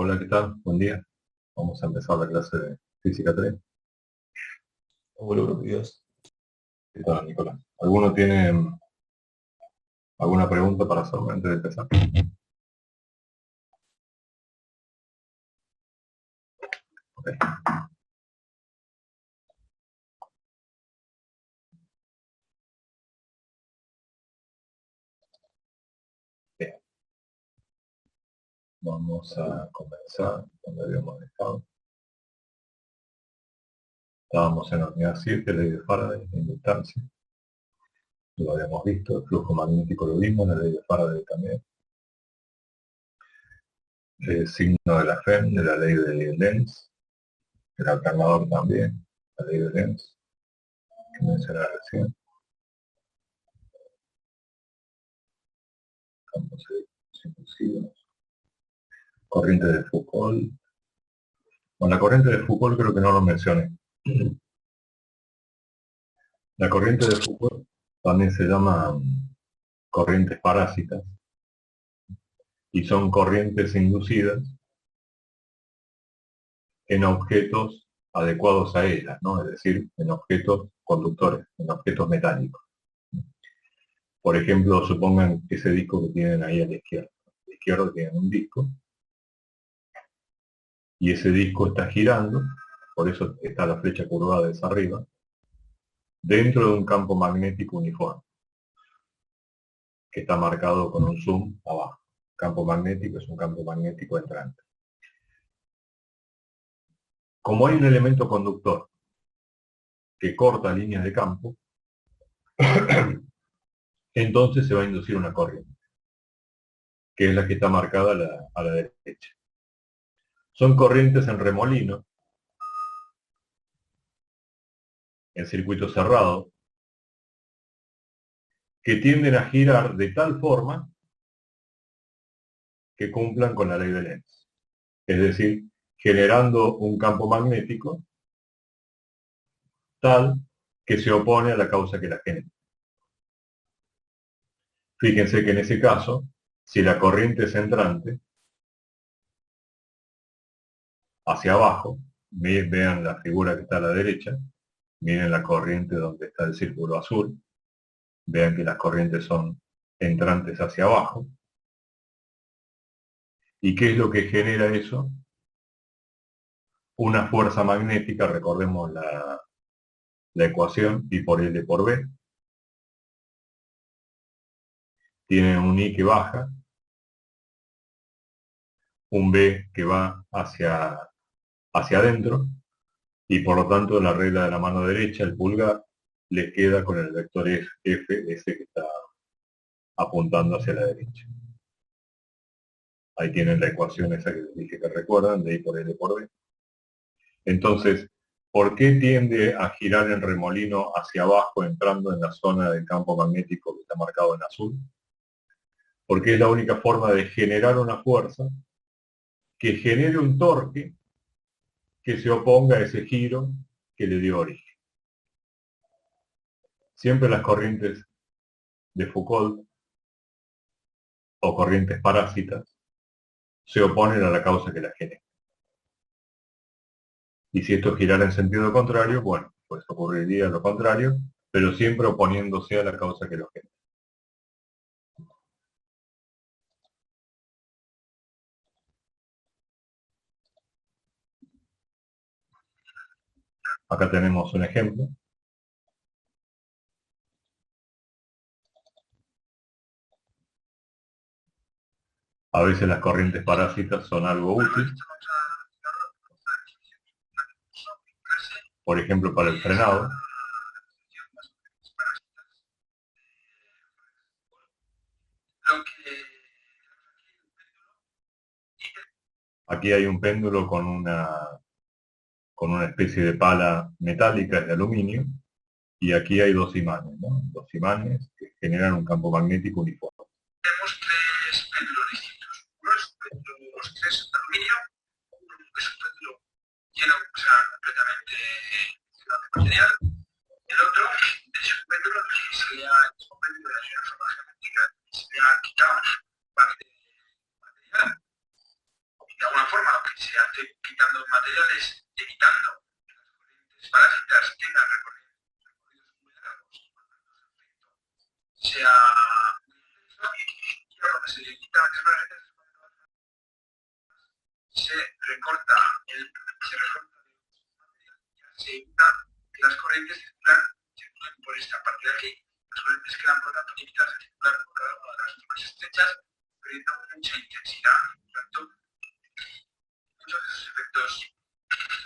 Hola, ¿qué tal? Buen día. Vamos a empezar la clase de Física 3. Hola, buenos días. ¿Qué tal, Nicolás? ¿Alguno tiene alguna pregunta para hacerme antes de empezar? Ok. Bien. Vamos a comenzar donde habíamos dejado. Estábamos en la unidad 7, ley de Faraday, de inductancia. Lo habíamos visto, el flujo magnético lo vimos, la ley de Faraday también. El signo de la FEM, de la ley de Lenz. El alternador también, la ley de Lenz, que mencioné recién. Campos impulsivos. Corriente de Foucault. Bueno, la corriente de Foucault creo que no lo mencioné. La corriente de Foucault también se llama corrientes parásitas y son corrientes inducidas en objetos adecuados a ellas, ¿no? Es decir, en objetos conductores, en objetos metálicos. Por ejemplo, supongan que ese disco que tienen ahí a la izquierda tienen un disco y ese disco está girando, por eso está la flecha curvada hacia arriba, dentro de un campo magnético uniforme, que está marcado con un zoom abajo. Campo magnético es un campo magnético entrante. Como hay un elemento conductor que corta líneas de campo, entonces se va a inducir una corriente, que es la que está marcada a la derecha. Son corrientes en remolino, en circuito cerrado, que tienden a girar de tal forma que cumplan con la ley de Lenz. Es decir, generando un campo magnético tal que se opone a la causa que la genera. Fíjense que en ese caso, si la corriente es entrante, hacia abajo, vean la figura que está a la derecha, miren la corriente donde está el círculo azul, vean que las corrientes son entrantes hacia abajo. ¿Y qué es lo que genera eso? Una fuerza magnética, recordemos la ecuación, I por L por B. Tiene un I que baja, un B que va hacia adentro, y por lo tanto la regla de la mano derecha, el pulgar, le queda con el vector F, ese que está apuntando hacia la derecha. Ahí tienen la ecuación esa que les dije que recuerdan, de I por L por B. Entonces, ¿por qué tiende a girar el remolino hacia abajo entrando en la zona del campo magnético que está marcado en azul? Porque es la única forma de generar una fuerza que genere un torque que se oponga a ese giro que le dio origen. Siempre las corrientes de Foucault o corrientes parásitas se oponen a la causa que la genera. Y si esto girara en sentido contrario, bueno, pues ocurriría lo contrario, pero siempre oponiéndose a la causa que lo genera. Acá tenemos un ejemplo. A veces las corrientes parásitas son algo útil. Por ejemplo, para el frenado. Aquí hay un péndulo con una especie de pala metálica de aluminio, y aquí hay dos imanes, ¿no? Dos imanes que generan un campo magnético uniforme. Tenemos tres péndulos distintos. Uno es un péndulo, los tres de aluminio, uno es un péndulo lleno, o sea, completamente de material. El otro es un péndulo que se le ha, es un péndulo de la forma geométrica, se le ha quitado parte de material y de alguna forma lo que las corrientes circulan por esta parte de aquí. Las corrientes quedan, por tanto, limitadas a circular por cada una de las zonas estrechas, perdiendo mucha intensidad. Por tanto, muchos de esos efectos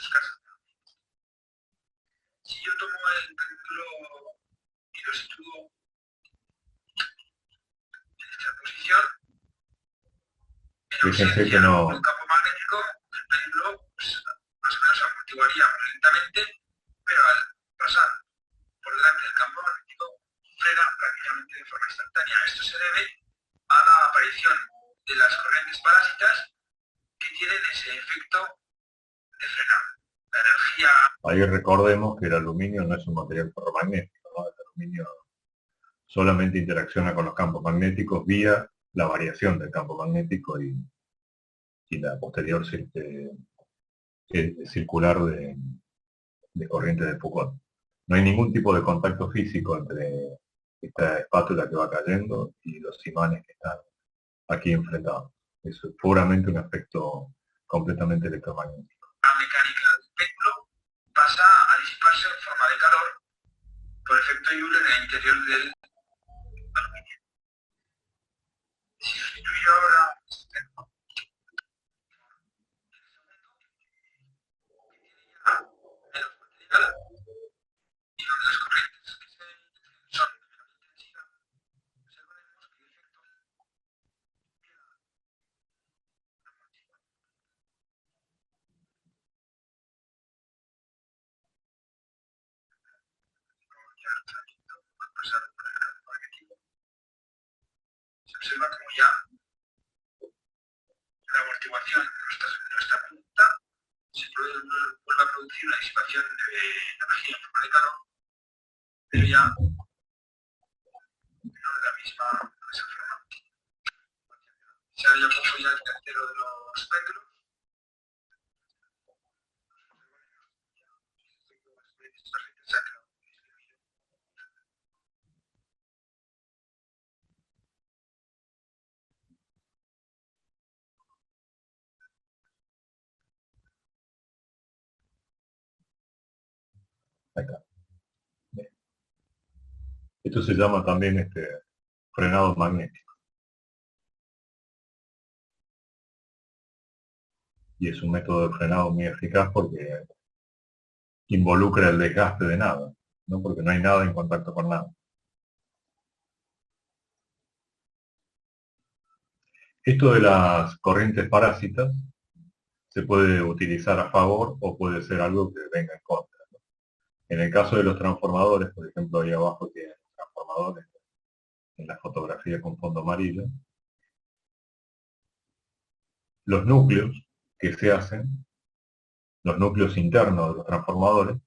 escasos. Si yo tomo el péndulo y lo sitúo en esta posición, Fíjense que no, el campo magnético, el péndulo, pues, más o menos amortiguaría muy lentamente, pero al pasar por delante del campo magnético frena prácticamente de forma instantánea. Esto se debe a la aparición de las corrientes parásitas que tienen ese efecto de frenado. La energía... ahí recordemos que el aluminio no es un material ferromagnético, ¿no? El aluminio solamente interacciona con los campos magnéticos vía la variación del campo magnético y la posterior circular de corriente de Foucault. No hay ningún tipo de contacto físico entre esta espátula que va cayendo y los imanes que están aquí enfrentados. Es puramente un efecto completamente electromagnético. La mecánica del péndulo pasa a disiparse en forma de calor por efecto Joule en el interior del aluminio. Si sustituyo ahora este péndulo, menos material y donde las corrientes que se son de menor intensidad, observaremos que el efecto queda amortiguado. Ya el tratamiento al pasar por el campo magnético se observa como ya la amortiguación no está punta, se vuelve a producir una disipación de energía en forma de calor, pero ya no de la misma forma. Si ahora ya pongo ya el tercero de los péndulos, Acá. Bien. Esto se llama también frenado magnético. Y es un método de frenado muy eficaz porque involucra el desgaste de nada, ¿no? Porque no hay nada en contacto con nada. Esto de las corrientes parásitas se puede utilizar a favor o puede ser algo que venga en contra, ¿no? En el caso de los transformadores, por ejemplo, ahí abajo tienen transformadores en la fotografía con fondo amarillo. Los núcleos que se hacen, los núcleos internos de los transformadores,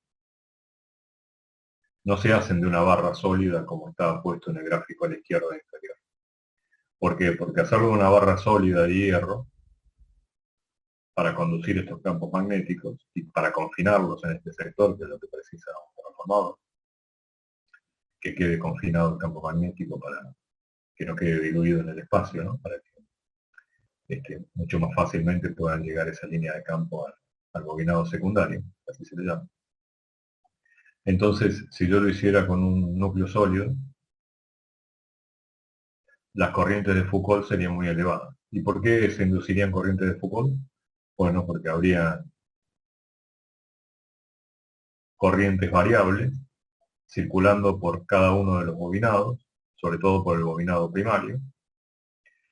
no se hacen de una barra sólida como está puesto en el gráfico a la izquierda inferior. ¿Por qué? Porque hacerlo de una barra sólida de hierro, para conducir estos campos magnéticos y para confinarlos en este sector, que es lo que precisa un transformador, que quede confinado el campo magnético para que no quede diluido en el espacio, ¿no? Para que mucho más fácilmente puedan llegar esa línea de campo al bobinado secundario, así se le llama. Entonces, si yo lo hiciera con un núcleo sólido, las corrientes de Foucault serían muy elevadas. ¿Y por qué se inducirían corrientes de Foucault? Bueno, porque habría corrientes variables circulando por cada uno de los bobinados, sobre todo por el bobinado primario.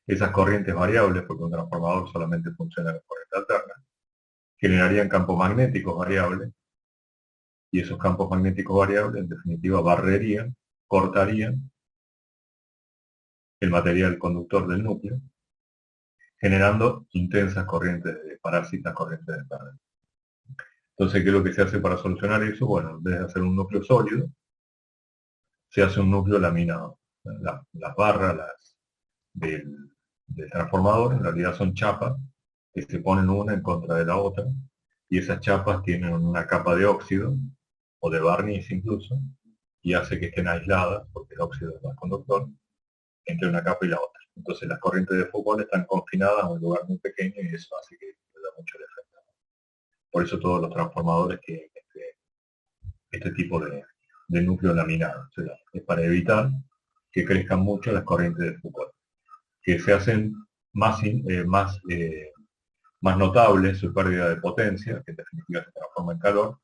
Esas corrientes variables, porque un transformador solamente funciona con corriente alterna, generarían campos magnéticos variables, y esos campos magnéticos variables, en definitiva, barrerían, cortarían el material conductor del núcleo, generando intensas corrientes de parásitas, corrientes de carga. Entonces, ¿qué es lo que se hace para solucionar eso? Bueno, en vez de hacer un núcleo sólido, se hace un núcleo laminado. Las barras del transformador en realidad son chapas que se ponen una en contra de la otra, y esas chapas tienen una capa de óxido, o de barniz incluso, y hace que estén aisladas, porque el óxido es más conductor, entre una capa y la otra. Entonces las corrientes de Foucault están confinadas a un lugar muy pequeño y eso hace que le da mucho el efecto. Por eso todos los transformadores tienen este tipo de núcleo laminado. O sea, es para evitar que crezcan mucho las corrientes de Foucault, que se hacen más notable su pérdida de potencia, que en definitiva se transforma en calor,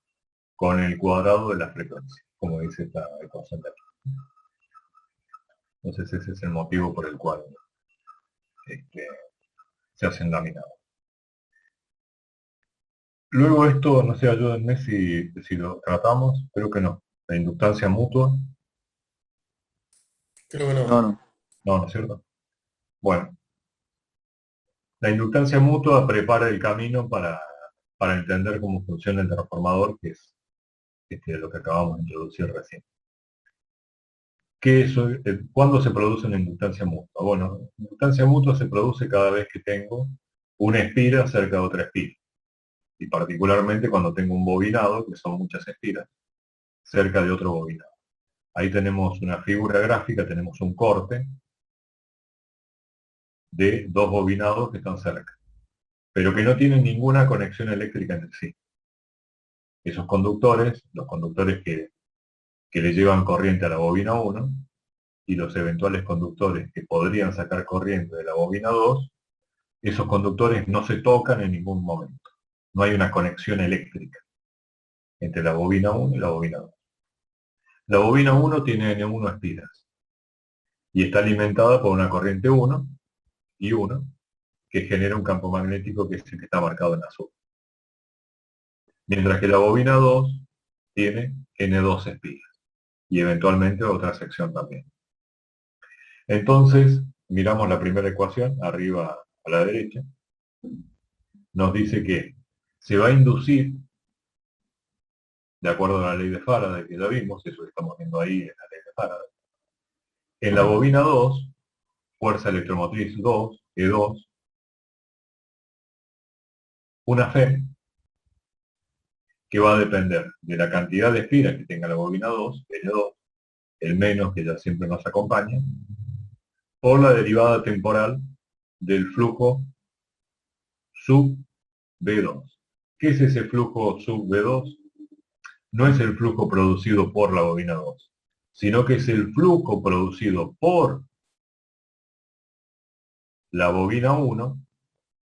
con el cuadrado de la frecuencia, como dice esta ecuación de aquí. Entonces ese es el motivo por el cual se hacen laminados. Luego esto, no sé, ayúdenme si lo tratamos, creo que no. La inductancia mutua. Creo que no. No, ¿no es cierto? Bueno, la inductancia mutua prepara el camino para entender cómo funciona el transformador, que es lo que acabamos de introducir recién. ¿Cuándo se produce una inductancia mutua? Bueno, la inductancia mutua se produce cada vez que tengo una espira cerca de otra espira. Y particularmente cuando tengo un bobinado, que son muchas espiras, cerca de otro bobinado. Ahí tenemos una figura gráfica, tenemos un corte de dos bobinados que están cerca, pero que no tienen ninguna conexión eléctrica entre sí. Esos conductores, los conductores que le llevan corriente a la bobina 1, y los eventuales conductores que podrían sacar corriente de la bobina 2, esos conductores no se tocan en ningún momento. No hay una conexión eléctrica entre la bobina 1 y la bobina 2. La bobina 1 tiene N1 espiras y está alimentada por una corriente 1 y 1 que genera un campo magnético que es el que está marcado en azul. Mientras que la bobina 2 tiene N2 espiras y eventualmente otra sección también. Entonces, miramos la primera ecuación, arriba a la derecha, nos dice que se va a inducir, de acuerdo a la ley de Faraday que ya vimos, eso que estamos viendo ahí en la ley de Faraday, en la bobina 2, fuerza electromotriz 2, E2, una Fe que va a depender de la cantidad de espiras que tenga la bobina 2, N2, el menos que ya siempre nos acompaña, por la derivada temporal del flujo sub V2. ¿Qué es ese flujo sub V2? No es el flujo producido por la bobina 2, sino que es el flujo producido por la bobina 1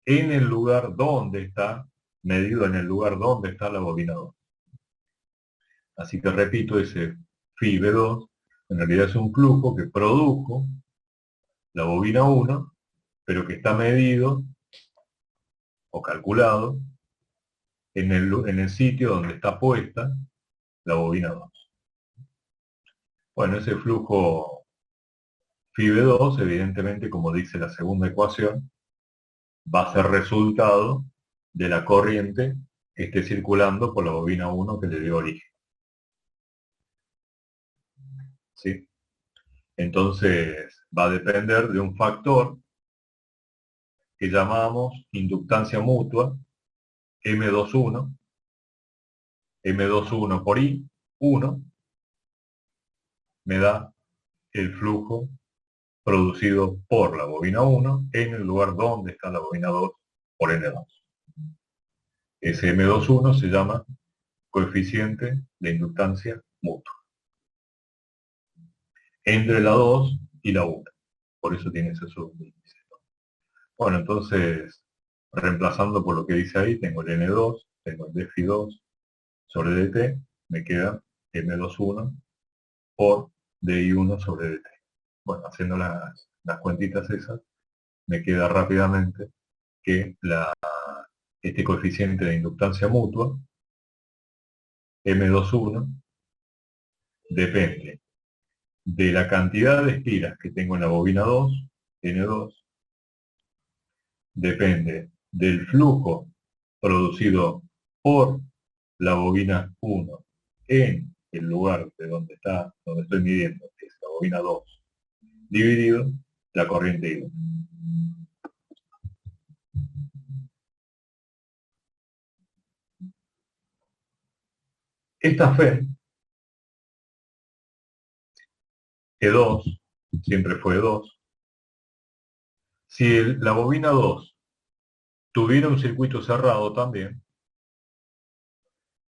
en el lugar donde está, medido en el lugar donde está la bobina 2. Así que repito, ese phi V2 en realidad es un flujo que produjo la bobina 1, pero que está medido o calculado en el sitio donde está puesta la bobina 2. Bueno, ese flujo phi V2, evidentemente, como dice la segunda ecuación, va a ser resultado de la corriente que esté circulando por la bobina 1 que le dio origen. ¿Sí? Entonces, va a depender de un factor que llamamos inductancia mutua, M21, M21 por I1, me da el flujo producido por la bobina 1 en el lugar donde está la bobina 2 por N2. Ese M21 se llama coeficiente de inductancia mutua entre la 2 y la 1. Por eso tiene ese subíndice. Bueno, entonces, reemplazando por lo que dice ahí, tengo el N2, tengo el dφ2 sobre dt, me queda M21 por dI1 sobre dt. Bueno, haciendo las cuentitas esas, me queda rápidamente que este coeficiente de inductancia mutua, M21, depende de la cantidad de espiras que tengo en la bobina 2, N2, depende del flujo producido por la bobina 1 en el lugar de donde estoy midiendo, que es la bobina 2, dividido la corriente I1. Esta Fe, E2, siempre fue E2. Si la bobina 2 tuviera un circuito cerrado también,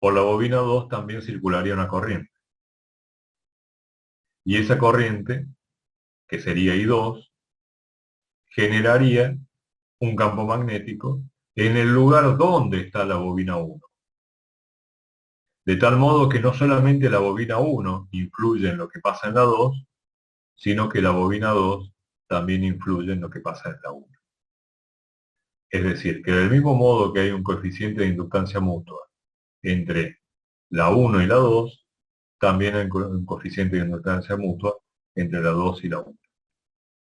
por la bobina 2 también circularía una corriente. Y esa corriente, que sería I2, generaría un campo magnético en el lugar donde está la bobina 1. De tal modo que no solamente la bobina 1 influye en lo que pasa en la 2, sino que la bobina 2 también influye en lo que pasa en la 1. Es decir, que del mismo modo que hay un coeficiente de inductancia mutua entre la 1 y la 2, también hay un coeficiente de inductancia mutua entre la 2 y la 1.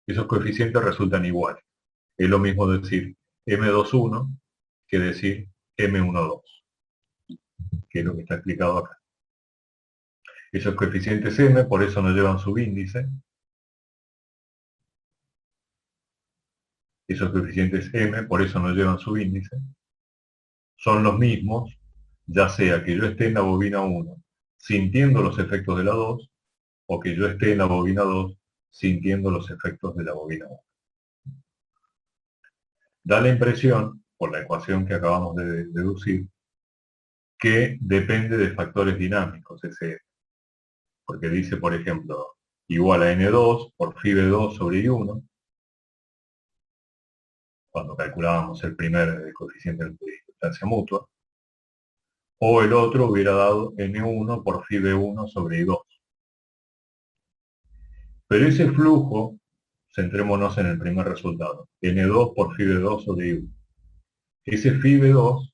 Esos coeficientes resultan iguales. Es lo mismo decir M21 que decir M12, que es lo que está explicado acá. Esos coeficientes M, por eso no llevan subíndice. Esos coeficientes M, por eso no llevan subíndice. Son los mismos, ya sea que yo esté en la bobina 1 sintiendo los efectos de la 2, o que yo esté en la bobina 2 sintiendo los efectos de la bobina 1. Da la impresión, por la ecuación que acabamos de deducir, que depende de factores dinámicos, ese, porque dice, por ejemplo, igual a N2 por Φ2 sobre I1, cuando calculábamos el primer coeficiente de inductancia mutua, o el otro hubiera dado N1 por Φ1 sobre I2. Pero ese flujo, centrémonos en el primer resultado, N2 por Φ2 sobre I1. Ese Φ2,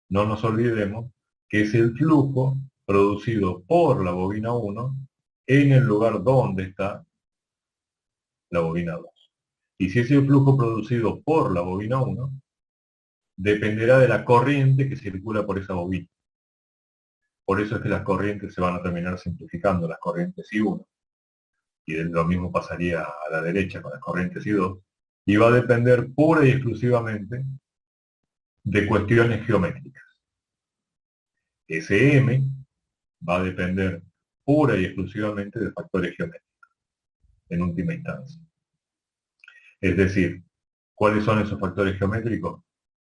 no nos olvidemos, que es el flujo producido por la bobina 1 en el lugar donde está la bobina 2. Y si ese flujo producido por la bobina 1, dependerá de la corriente que circula por esa bobina. Por eso es que las corrientes se van a terminar simplificando, las corrientes I1. Y lo mismo pasaría a la derecha con las corrientes I2. Y va a depender pura y exclusivamente de cuestiones geométricas. Ese M va a depender pura y exclusivamente de factores geométricos, en última instancia. Es decir, ¿cuáles son esos factores geométricos?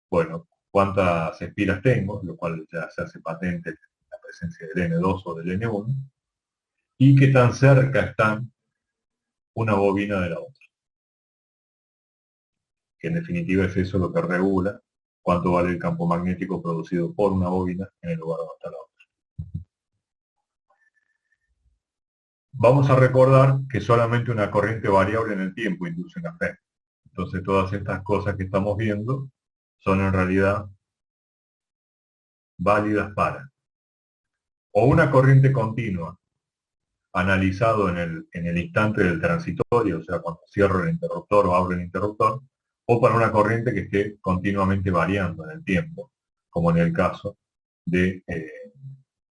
Bueno, cuántas espiras tengo, lo cual ya se hace patente la presencia del N2 o del N1, y qué tan cerca están una bobina de la otra. Que en definitiva es eso lo que regula cuánto vale el campo magnético producido por una bobina en el lugar donde está la otra. Vamos a recordar que solamente una corriente variable en el tiempo induce una FEM. Entonces todas estas cosas que estamos viendo son en realidad válidas para o una corriente continua analizado en el instante del transitorio, o sea, cuando cierro el interruptor o abro el interruptor, o para una corriente que esté continuamente variando en el tiempo, como en el caso de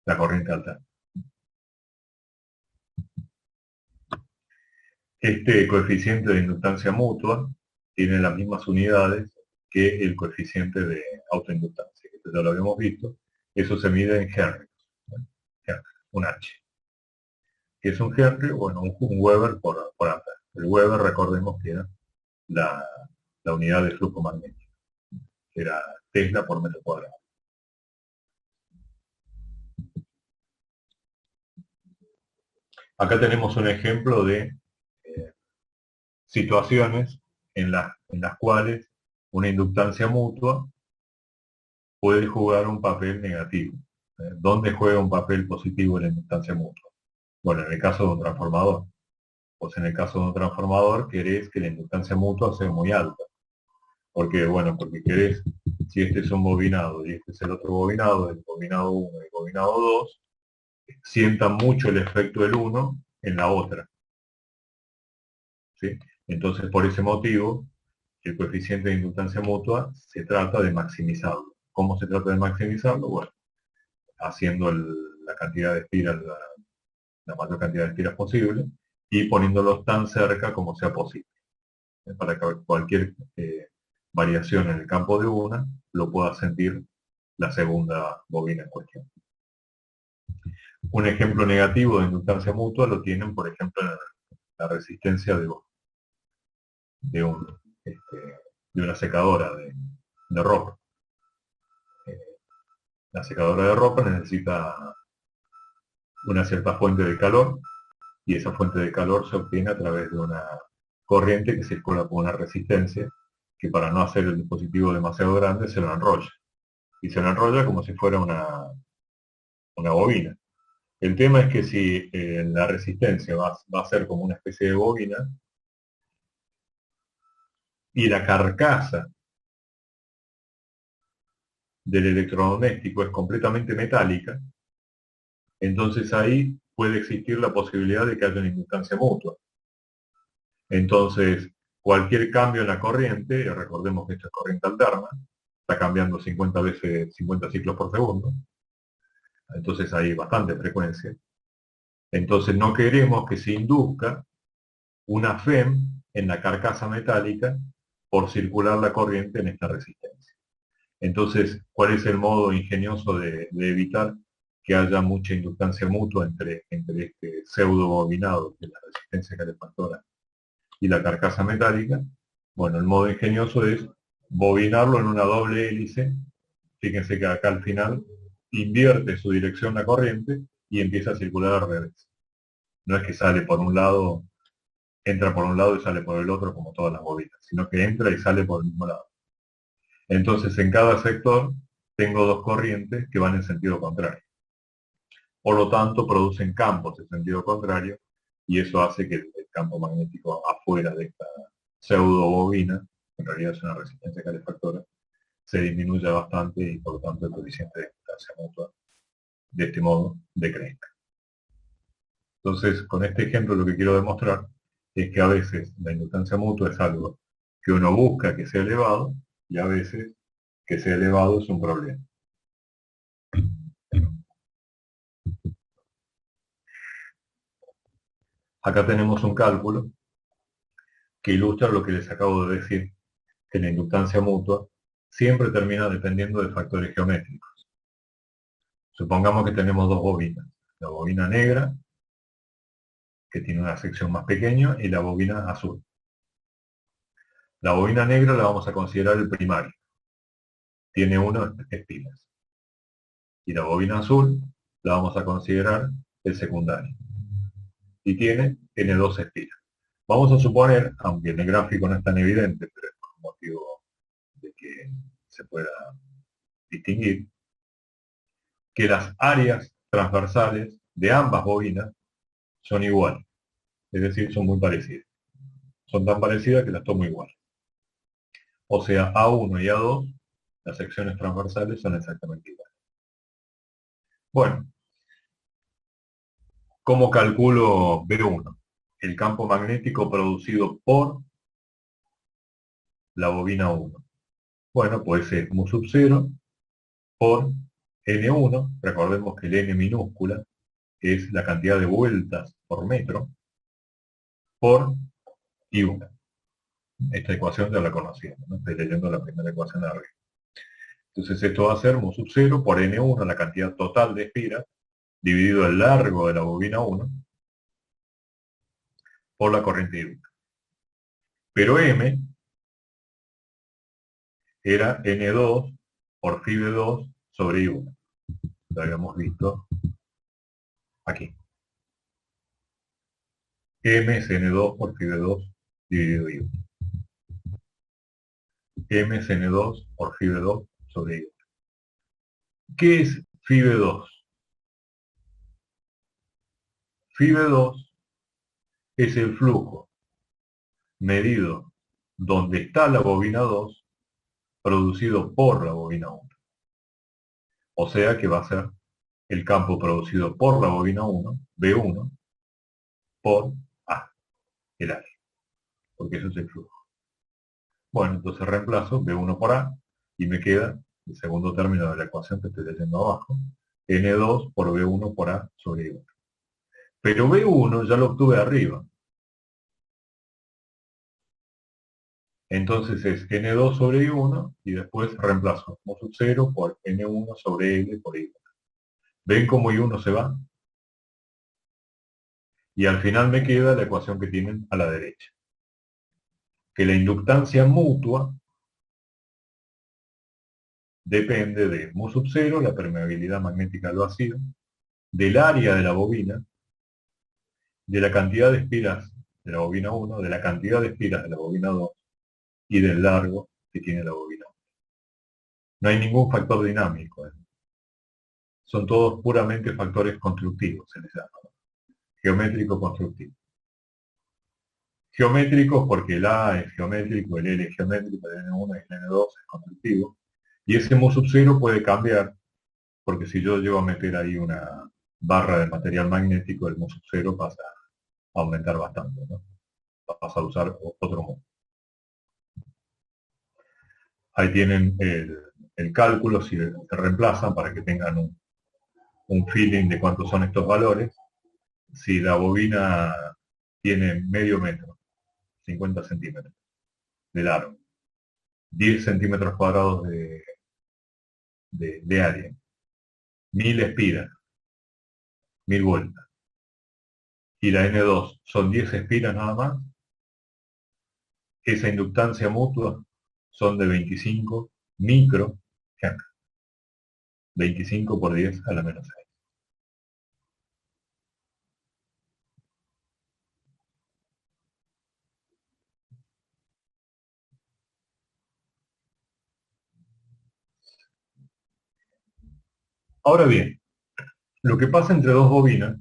la corriente alterna. Este coeficiente de inductancia mutua tiene las mismas unidades que el coeficiente de autoinductancia, que ya lo habíamos visto. Eso se mide en Henry, un H. ¿Qué es un Henry? Bueno, un Weber por ampere. El Weber, recordemos que era la unidad de flujo magnético, que era Tesla por metro cuadrado. Acá tenemos un ejemplo de situaciones en las cuales una inductancia mutua puede jugar un papel negativo. ¿Dónde juega un papel positivo la inductancia mutua? Bueno, en el caso de un transformador. Pues en el caso de un transformador querés que la inductancia mutua sea muy alta. Porque, bueno, porque querés, si este es un bobinado y este es el otro bobinado, el bobinado 1 y el bobinado 2, sientan mucho el efecto del uno en la otra. ¿Sí? Entonces, por ese motivo, el coeficiente de inductancia mutua se trata de maximizarlo. ¿Cómo se trata de maximizarlo? Bueno, haciendo la cantidad de espiras, la mayor cantidad de espiras posible, y poniéndolos tan cerca como sea posible, para que cualquier variación en el campo de una lo pueda sentir la segunda bobina en cuestión. Un ejemplo negativo de inductancia mutua lo tienen, por ejemplo, en la resistencia de una secadora de ropa. La secadora de ropa necesita una cierta fuente de calor y esa fuente de calor se obtiene a través de una corriente que circula por una resistencia que para no hacer el dispositivo demasiado grande se lo enrolla. Y se lo enrolla como si fuera una bobina. El tema es que si la resistencia va a ser como una especie de bobina y la carcasa del electrodoméstico es completamente metálica, entonces ahí puede existir la posibilidad de que haya una inductancia mutua. Entonces, cualquier cambio en la corriente, y recordemos que esto es corriente alterna, está cambiando 50 veces, 50 ciclos por segundo, entonces hay bastante frecuencia. Entonces no queremos que se induzca una FEM en la carcasa metálica por circular la corriente en esta resistencia. Entonces, ¿cuál es el modo ingenioso de evitar que haya mucha inductancia mutua entre este pseudo bobinado, que es la resistencia calefactora, y la carcasa metálica? Bueno, el modo ingenioso es bobinarlo en una doble hélice. Fíjense que acá al final invierte su dirección la corriente y empieza a circular al revés. No es que sale por un lado, entra por un lado y sale por el otro como todas las bobinas, sino que entra y sale por el mismo lado. Entonces en cada sector tengo dos corrientes que van en sentido contrario. Por lo tanto, producen campos en sentido contrario y eso hace que el campo magnético afuera de esta pseudo bobina, en realidad es una resistencia calefactora, se disminuya bastante y por lo tanto el coeficiente de inductancia mutua de este modo decrezca. Entonces, con este ejemplo lo que quiero demostrar es que a veces la inductancia mutua es algo que uno busca que sea elevado y a veces que sea elevado es un problema. Acá tenemos un cálculo que ilustra lo que les acabo de decir, que la inductancia mutua siempre termina dependiendo de factores geométricos. Supongamos que tenemos dos bobinas, la bobina negra, que tiene una sección más pequeña, y la bobina azul. La bobina negra la vamos a considerar el primario, tiene 1 espiras. Y la bobina azul la vamos a considerar el secundario, y tiene N2 espiras. Vamos a suponer, aunque en el gráfico no es tan evidente, pero es por un motivo de que se pueda distinguir, que las áreas transversales de ambas bobinas son iguales, es decir, son muy parecidas. Son tan parecidas que las tomo igual. O sea, A1 y A2, las secciones transversales son exactamente iguales. Bueno, ¿cómo calculo B1? El campo magnético producido por la bobina 1. Bueno, puede ser mu sub 0 por N1, recordemos que el N minúscula es la cantidad de vueltas por metro, por I1. Esta ecuación ya la conocíamos, ¿no? Estoy leyendo la primera ecuación de arriba. Entonces esto va a ser mu sub 0 por N1, la cantidad total de espiras, dividido el largo de la bobina 1, por la corriente I1. Pero M era N2 por phi B2 sobre I1. Lo habíamos visto aquí. M es N2 por phi B2 dividido I1. M es N2 por phi B2 sobre I1. ¿Qué es phi B2? Phi B2 es el flujo medido donde está la bobina 2 producido por la bobina 1. O sea que va a ser el campo producido por la bobina 1, B1, por A, el área. Porque eso es el flujo. Bueno, entonces reemplazo B1 por A y me queda el segundo término de la ecuación que estoy leyendo abajo, N2 por B1 por A sobre I1. Pero B1 ya lo obtuve arriba. Entonces es N2 sobre I1 y después reemplazo mu sub 0 por N1 sobre L por I1. ¿Ven cómo I1 se va? Y al final me queda la ecuación que tienen a la derecha. Que la inductancia mutua depende de mu sub 0, la permeabilidad magnética al vacío, del área de la bobina, de la cantidad de espiras de la bobina 1, de la cantidad de espiras de la bobina 2 y del largo que tiene la bobina 1. No hay ningún factor dinámico. Son todos puramente factores constructivos, se les llama. Geométrico-constructivo. Geométricos porque el A es geométrico, el L es geométrico, el N1 y el N2 es constructivo. Y ese mu sub 0 puede cambiar, porque si yo llego a meter ahí una barra de material magnético, el mu sub 0 pasa a aumentar bastante, ¿no? Pasa a usar otro mu. Ahí tienen el cálculo, si se reemplazan para que tengan un feeling de cuántos son estos valores. Si la bobina tiene medio metro, 50 centímetros de largo, 10 centímetros cuadrados de área, 1000 espiras, 1000 vueltas, y la N2 son 10 espiras nada más, esa inductancia mutua son de 25 micro Henry. 25 por 10 a la menos 6. Ahora bien, lo que pasa entre dos bobinas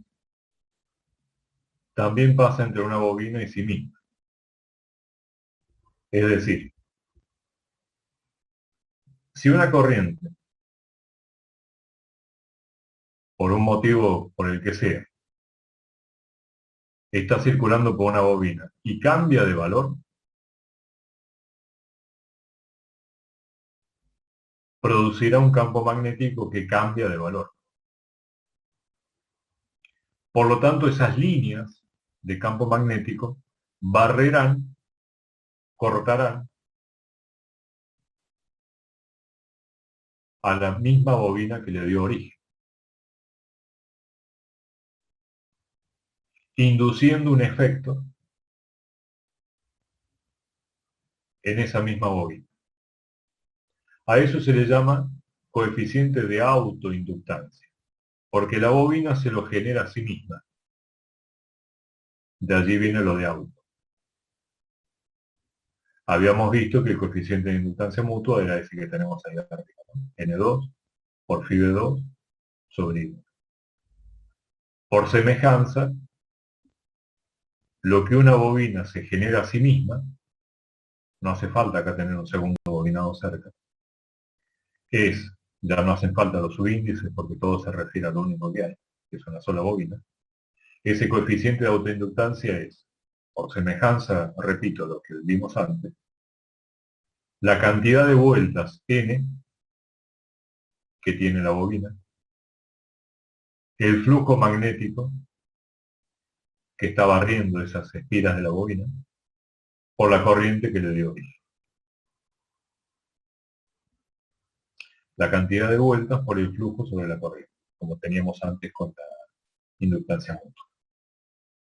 también pasa entre una bobina y sí misma. Es decir, si una corriente, por un motivo por el que sea, está circulando por una bobina y cambia de valor, producirá un campo magnético que cambia de valor. Por lo tanto, esas líneas de campo magnético barrerán, cortarán a la misma bobina que le dio origen, induciendo un efecto en esa misma bobina. A eso se le llama coeficiente de autoinductancia, porque la bobina se lo genera a sí misma. De allí viene lo de auto. Habíamos visto que el coeficiente de inductancia mutua era ese que tenemos ahí arriba, ¿no? N2 por phi de 2 sobre I. Por semejanza, lo que una bobina se genera a sí misma, no hace falta acá tener un segundo bobinado cerca, ya no hacen falta los subíndices porque todo se refiere a lo único que hay, que es una sola bobina. Ese coeficiente de autoinductancia es, por semejanza, repito lo que vimos antes, la cantidad de vueltas n que tiene la bobina, el flujo magnético que está barriendo esas espiras de la bobina, por la corriente que le dio origen. La cantidad de vueltas por el flujo sobre la corriente, como teníamos antes con la inductancia mutua.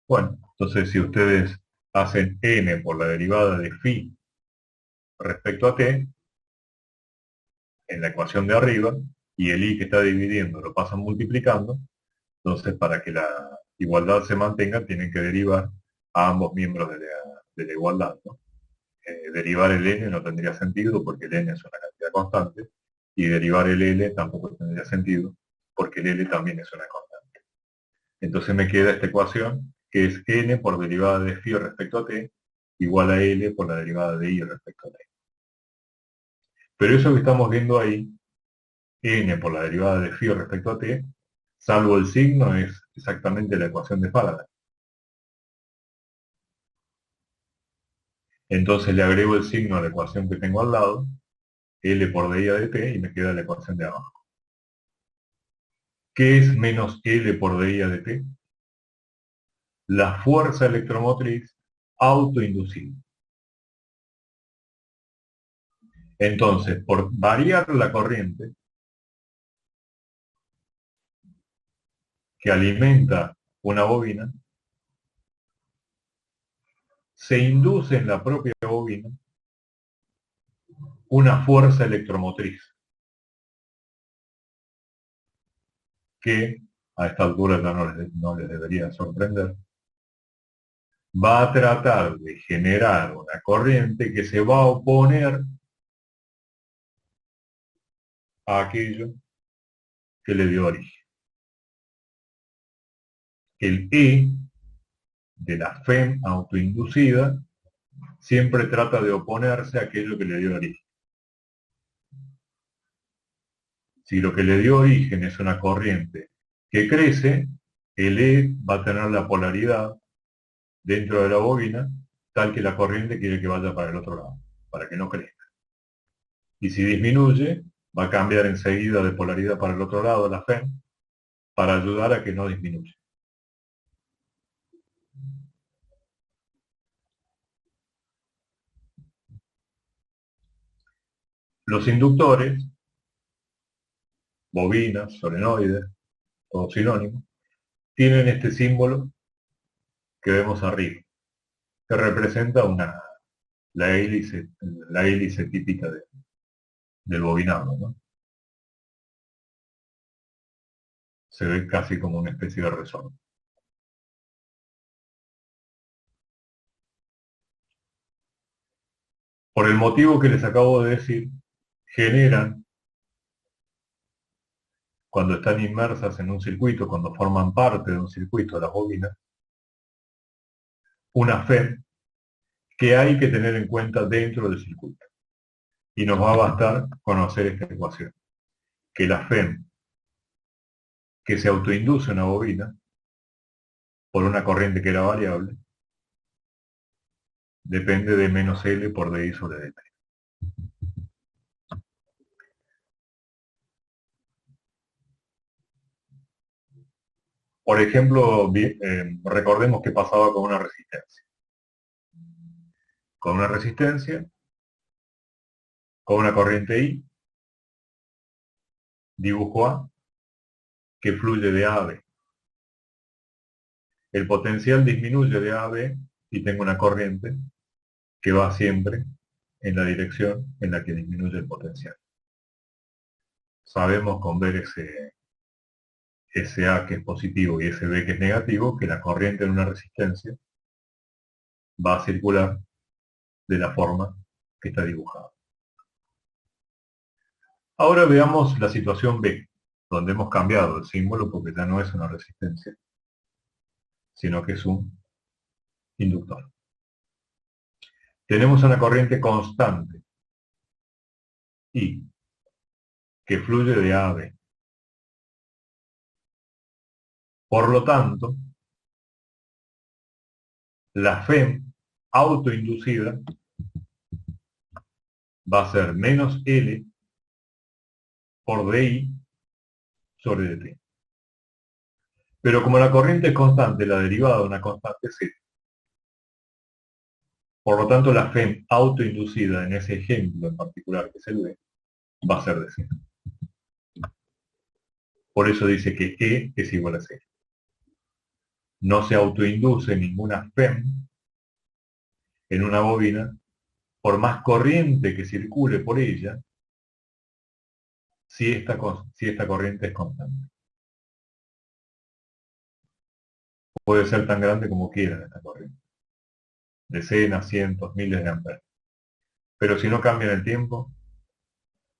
Bueno, entonces si ustedes hacen n por la derivada de phi respecto a t, en la ecuación de arriba, y el i que está dividiendo lo pasan multiplicando, entonces para que la igualdad se mantenga tienen que derivar a ambos miembros de la igualdad, ¿no? Derivar el n no tendría sentido porque el n es una cantidad constante, y derivar el L tampoco tendría sentido, porque el L también es una constante. Entonces me queda esta ecuación, que es n por derivada de phi respecto a t, igual a L por la derivada de i respecto a t. Pero eso que estamos viendo ahí, n por la derivada de phi respecto a t, salvo el signo, es exactamente la ecuación de Faraday. Entonces le agrego el signo a la ecuación que tengo al lado, L por dI de t, y me queda la ecuación de abajo. ¿Qué es menos L por dI de t? La fuerza electromotriz autoinducida. Entonces, por variar la corriente que alimenta una bobina, se induce en la propia bobina una fuerza electromotriz que a esta altura ya no les debería sorprender, va a tratar de generar una corriente que se va a oponer a aquello que le dio origen. El E de la FEM autoinducida siempre trata de oponerse a aquello que le dio origen. Si lo que le dio origen es una corriente que crece, el E va a tener la polaridad dentro de la bobina tal que la corriente quiere que vaya para el otro lado, para que no crezca. Y si disminuye, va a cambiar enseguida de polaridad para el otro lado la FEM para ayudar a que no disminuya. Los inductores, bobinas, solenoides, todo sinónimo, tienen este símbolo que vemos arriba, que representa la hélice típica del bobinado, ¿no? Se ve casi como una especie de resorte. Por el motivo que les acabo de decir, generan, cuando están inmersas en un circuito, cuando forman parte de un circuito, las bobinas, una FEM que hay que tener en cuenta dentro del circuito. Y nos va a bastar conocer esta ecuación, que la FEM que se autoinduce una bobina por una corriente que era variable, depende de menos L por DI sobre dt. Por ejemplo, recordemos qué pasaba con una resistencia. Con una resistencia, con una corriente I, dibujo A, que fluye de A a B. El potencial disminuye de A a B y tengo una corriente que va siempre en la dirección en la que disminuye el potencial. Sabemos con ver ese A que es positivo y ese B que es negativo, que la corriente en una resistencia va a circular de la forma que está dibujada. Ahora veamos la situación B, donde hemos cambiado el símbolo porque ya no es una resistencia, sino que es un inductor. Tenemos una corriente constante, I, que fluye de A a B. Por lo tanto, la FEM autoinducida va a ser menos L por DI sobre dt. Pero como la corriente es constante, la derivada de una constante es 0. Por lo tanto, la FEM autoinducida en ese ejemplo en particular, que es el B, va a ser de 0. Por eso dice que E es igual a 0. No se autoinduce ninguna FEM en una bobina, por más corriente que circule por ella, si esta corriente es constante. Puede ser tan grande como quieran esta corriente. Decenas, cientos, miles de amperes. Pero si no cambian el tiempo,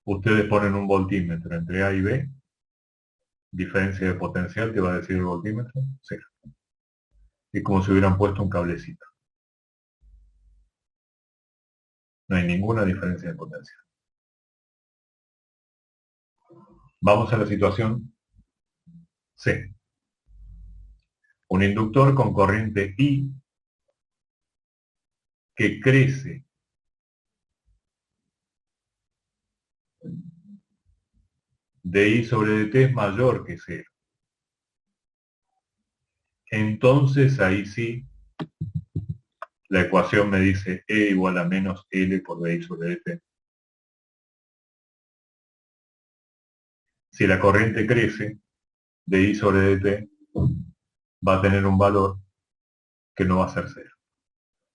ustedes ponen un voltímetro entre A y B, diferencia de potencial, ¿qué va a decir el voltímetro? 0. Es como si hubieran puesto un cablecito. No hay ninguna diferencia de potencial. Vamos a la situación C. Un inductor con corriente I que crece de I sobre dt es mayor que 0. Entonces ahí sí, la ecuación me dice E igual a menos L por DI sobre dt. Si la corriente crece, DI sobre dt va a tener un valor que no va a ser 0.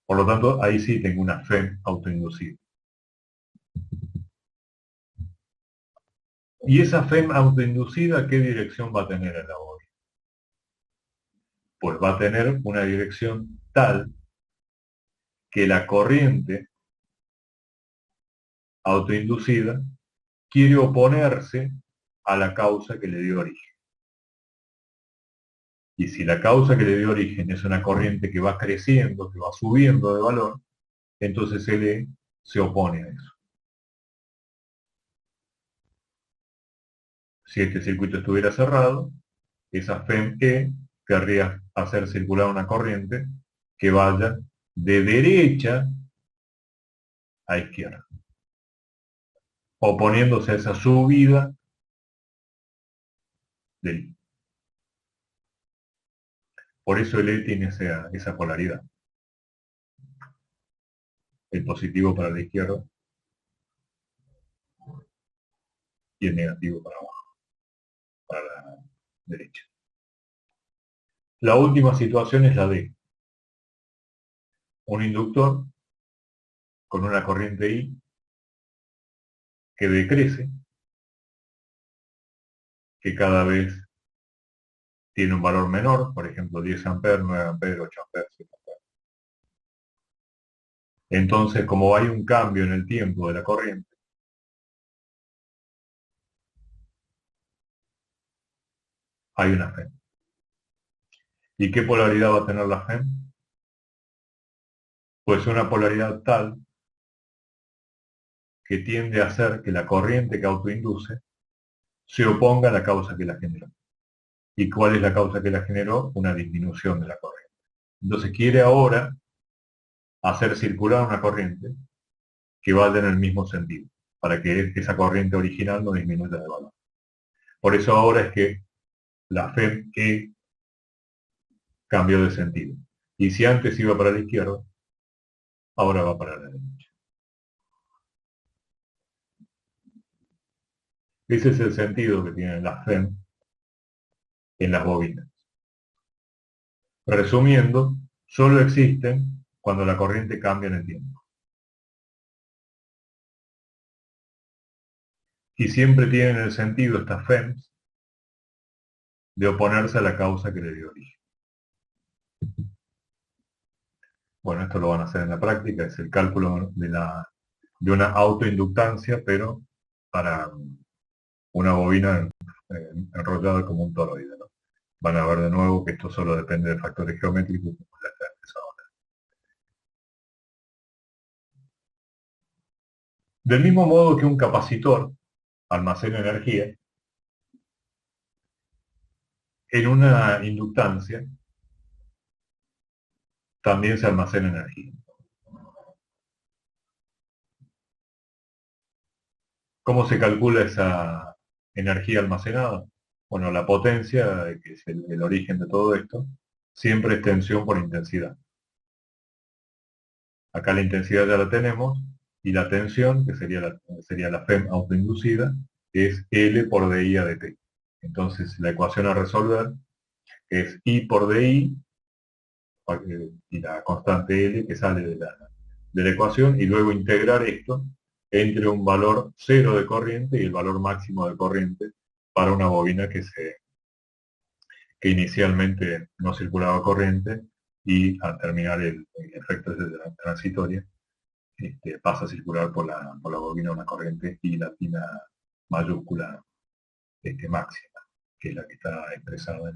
Por lo tanto, ahí sí tengo una FEM autoinducida. Y esa FEM autoinducida, ¿qué dirección va a tener en la bobina? Pues va a tener una dirección tal que la corriente autoinducida quiere oponerse a la causa que le dio origen. Y si la causa que le dio origen es una corriente que va creciendo, que va subiendo de valor, entonces él se opone a eso. Si este circuito estuviera cerrado, esa FEM-E querría hacer circular una corriente que vaya de derecha a izquierda, oponiéndose a esa subida del I. Por eso el E tiene esa polaridad. El positivo para la izquierda y el negativo para abajo, para la derecha. La última situación es la de un inductor con una corriente I que decrece, que cada vez tiene un valor menor, por ejemplo 10 amperes, 9 amperes, 8 amperes, 7 amperes. Entonces, como hay un cambio en el tiempo de la corriente, hay una FEM. ¿Y qué polaridad va a tener la FEM? Pues una polaridad tal que tiende a hacer que la corriente que autoinduce se oponga a la causa que la generó. ¿Y cuál es la causa que la generó? Una disminución de la corriente. Entonces quiere ahora hacer circular una corriente que vaya en el mismo sentido, para que esa corriente original no disminuya de valor. Por eso ahora es que la FEM-E cambió de sentido. Y si antes iba para la izquierda, ahora va para la derecha. Ese es el sentido que tienen las FEM en las bobinas. Resumiendo, solo existen cuando la corriente cambia en el tiempo. Y siempre tienen el sentido estas FEMs de oponerse a la causa que le dio origen. Bueno, esto lo van a hacer en la práctica, es el cálculo de una autoinductancia, pero para una bobina enrollada como un toroide, ¿no? Van a ver de nuevo que esto solo depende de factores geométricos, como ya está empezado. Del mismo modo que un capacitor almacena energía, en una inductancia también se almacena energía. ¿Cómo se calcula esa energía almacenada? Bueno, la potencia, que es el origen de todo esto, siempre es tensión por intensidad. Acá la intensidad ya la tenemos, y la tensión, que sería la FEM autoinducida, es L por dI a dt. Entonces la ecuación a resolver es I por dI, y la constante L que sale de la ecuación, y luego integrar esto entre un valor cero de corriente y el valor máximo de corriente para una bobina que inicialmente no circulaba corriente, y al terminar el efecto de la transitoria, pasa a circular por la bobina una corriente I latina mayúscula máxima, que es la que está expresada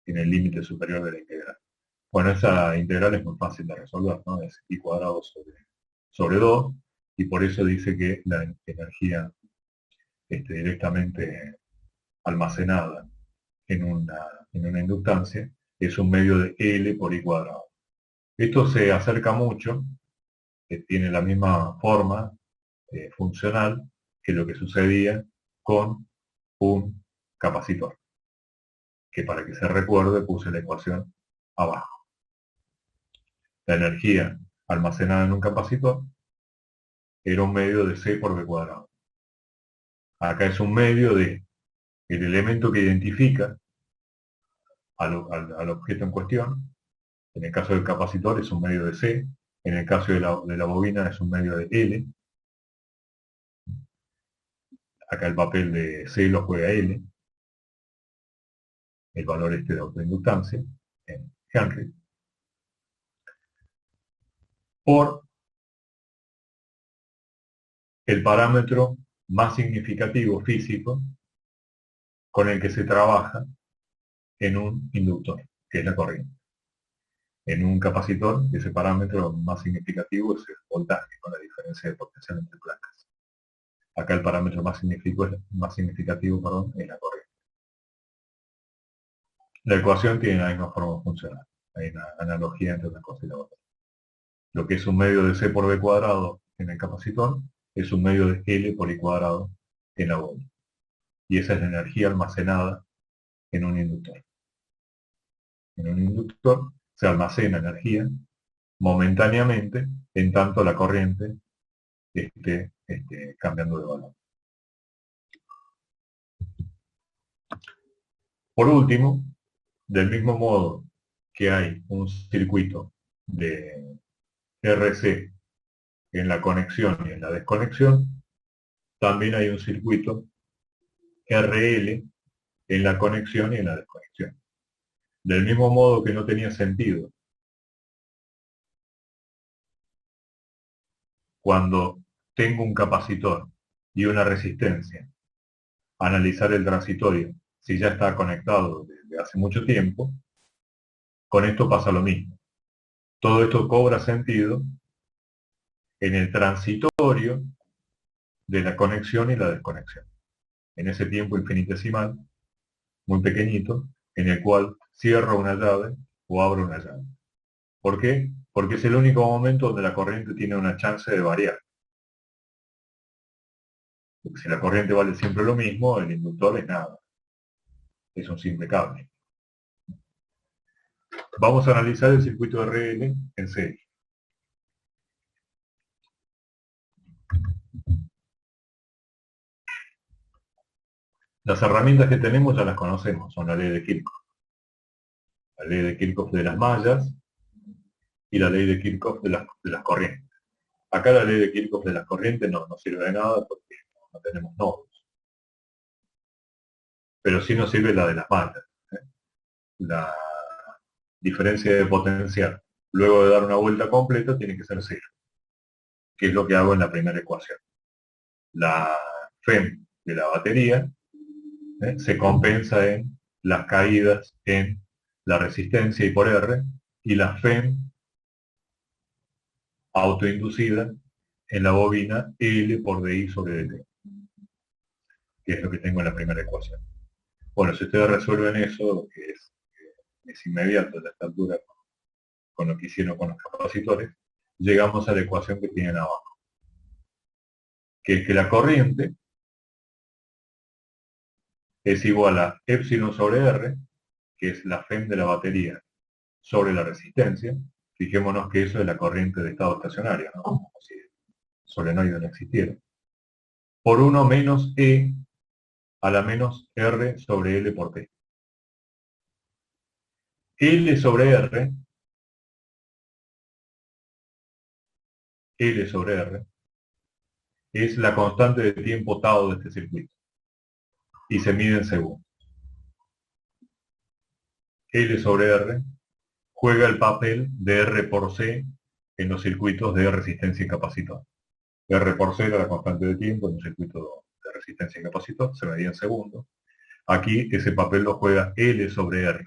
en el límite superior de la integral. Bueno, esa integral es muy fácil de resolver, ¿no? Es I cuadrado sobre 2, y por eso dice que la energía directamente almacenada en una inductancia es un medio de L por I cuadrado. Esto se acerca mucho, tiene la misma forma funcional que lo que sucedía con un capacitor, que para que se recuerde puse la ecuación abajo. La energía almacenada en un capacitor era un medio de C por B cuadrado. Acá es un medio de el elemento que identifica al objeto en cuestión. En el caso del capacitor es un medio de C, en el caso de la bobina es un medio de L. Acá el papel de C lo juega L, el valor este de autoinductancia, en Henry, por el parámetro más significativo físico con el que se trabaja en un inductor, que es la corriente. En un capacitor, ese parámetro más significativo es el voltaje, con la diferencia de potencial entre placas. Acá el parámetro más significativo, es la corriente. La ecuación tiene la misma forma funcional. Hay una analogía entre una cosa y la otra. Lo que es un medio de C por B cuadrado en el capacitor es un medio de L por I cuadrado en la bobina. Y esa es la energía almacenada en un inductor. En un inductor se almacena energía momentáneamente en tanto la corriente esté cambiando de valor. Por último, del mismo modo que hay un circuito de RC en la conexión y en la desconexión, también hay un circuito RL en la conexión y en la desconexión. Del mismo modo que no tenía sentido cuando tengo un capacitor y una resistencia, analizar el transitorio si ya está conectado desde hace mucho tiempo, con esto pasa lo mismo. Todo esto cobra sentido en el transitorio de la conexión y la desconexión. En ese tiempo infinitesimal, muy pequeñito, en el cual cierro una llave o abro una llave. ¿Por qué? Porque es el único momento donde la corriente tiene una chance de variar. Porque si la corriente vale siempre lo mismo, el inductor es nada. Es un simple cable. Vamos a analizar el circuito RL en serie. Las herramientas que tenemos ya las conocemos, son la ley de Kirchhoff. La ley de Kirchhoff de las mallas y la ley de Kirchhoff de las corrientes. Acá la ley de Kirchhoff de las corrientes no nos sirve de nada porque no tenemos nodos. Pero sí nos sirve la de las mallas. La diferencia de potencial luego de dar una vuelta completa tiene que ser cero, que es lo que hago en la primera ecuación. La FEM de la batería se compensa en las caídas en la resistencia I por R, y la FEM autoinducida en la bobina L por DI sobre DT, que es lo que tengo en la primera ecuación. Bueno, si ustedes resuelven eso, que es inmediato a esta altura con lo que hicieron con los capacitores, llegamos a la ecuación que tienen abajo, que es que la corriente es igual a epsilon sobre R, que es la FEM de la batería, sobre la resistencia. Fijémonos que eso es la corriente de estado estacionario, ¿no? Como si el solenoide no existiera. Por 1 menos E a la menos R sobre L por T. L sobre R es la constante de tiempo tau de este circuito y se mide en segundos. L sobre R juega el papel de R por C en los circuitos de resistencia y capacitor. R por C era la constante de tiempo en un circuito de resistencia y capacitor, se medía en segundos. Aquí ese papel lo juega L sobre R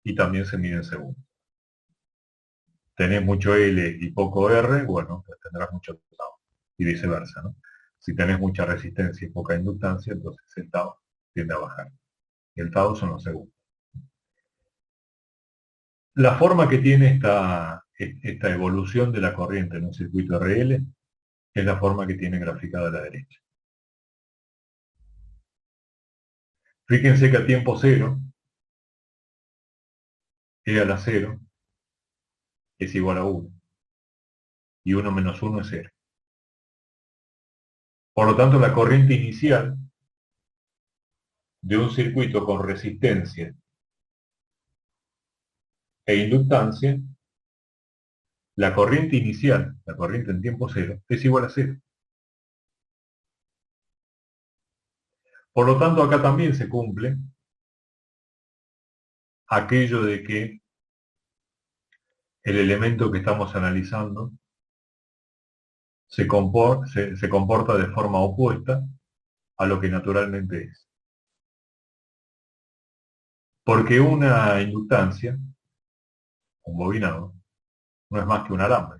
y también se mide en segundos. Tenés mucho L y poco R, bueno, tendrás mucho tau, y viceversa, ¿no? Si tenés mucha resistencia y poca inductancia, entonces el tau tiende a bajar. El tau son los segundos. La forma que tiene esta evolución de la corriente en un circuito RL es la forma que tiene graficada a la derecha. Fíjense que a tiempo cero, E a la 0 es igual a 1. Y 1 menos 1 es 0. Por lo tanto, la corriente inicial de un circuito con resistencia e inductancia, la corriente inicial, la corriente en tiempo cero, es igual a 0. Por lo tanto, acá también se cumple aquello de que el elemento que estamos analizando se comporta de forma opuesta a lo que naturalmente es. Porque una inductancia, un bobinado, no es más que un alambre.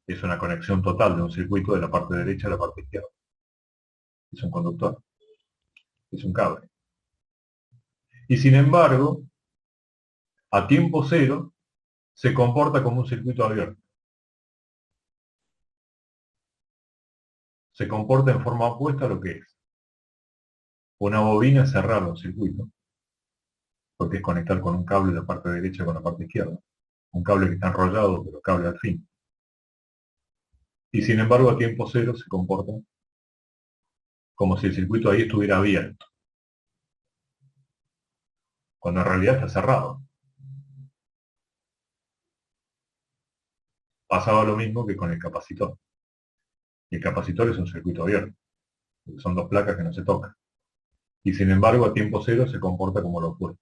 Es una conexión total de un circuito de la parte derecha a la parte izquierda. Es un conductor. Es un cable. Y sin embargo, a tiempo cero, se comporta como un circuito abierto. Se comporta en forma opuesta a lo que es. Una bobina es cerrar un circuito, porque es conectar con un cable de la parte derecha con la parte izquierda. Un cable que está enrollado, pero cable al fin. Y sin embargo, a tiempo cero se comporta como si el circuito ahí estuviera abierto, cuando en realidad está cerrado. Pasaba lo mismo que con el capacitor. El capacitor es un circuito abierto, son dos placas que no se tocan. Y sin embargo, a tiempo cero se comporta como lo opuesto,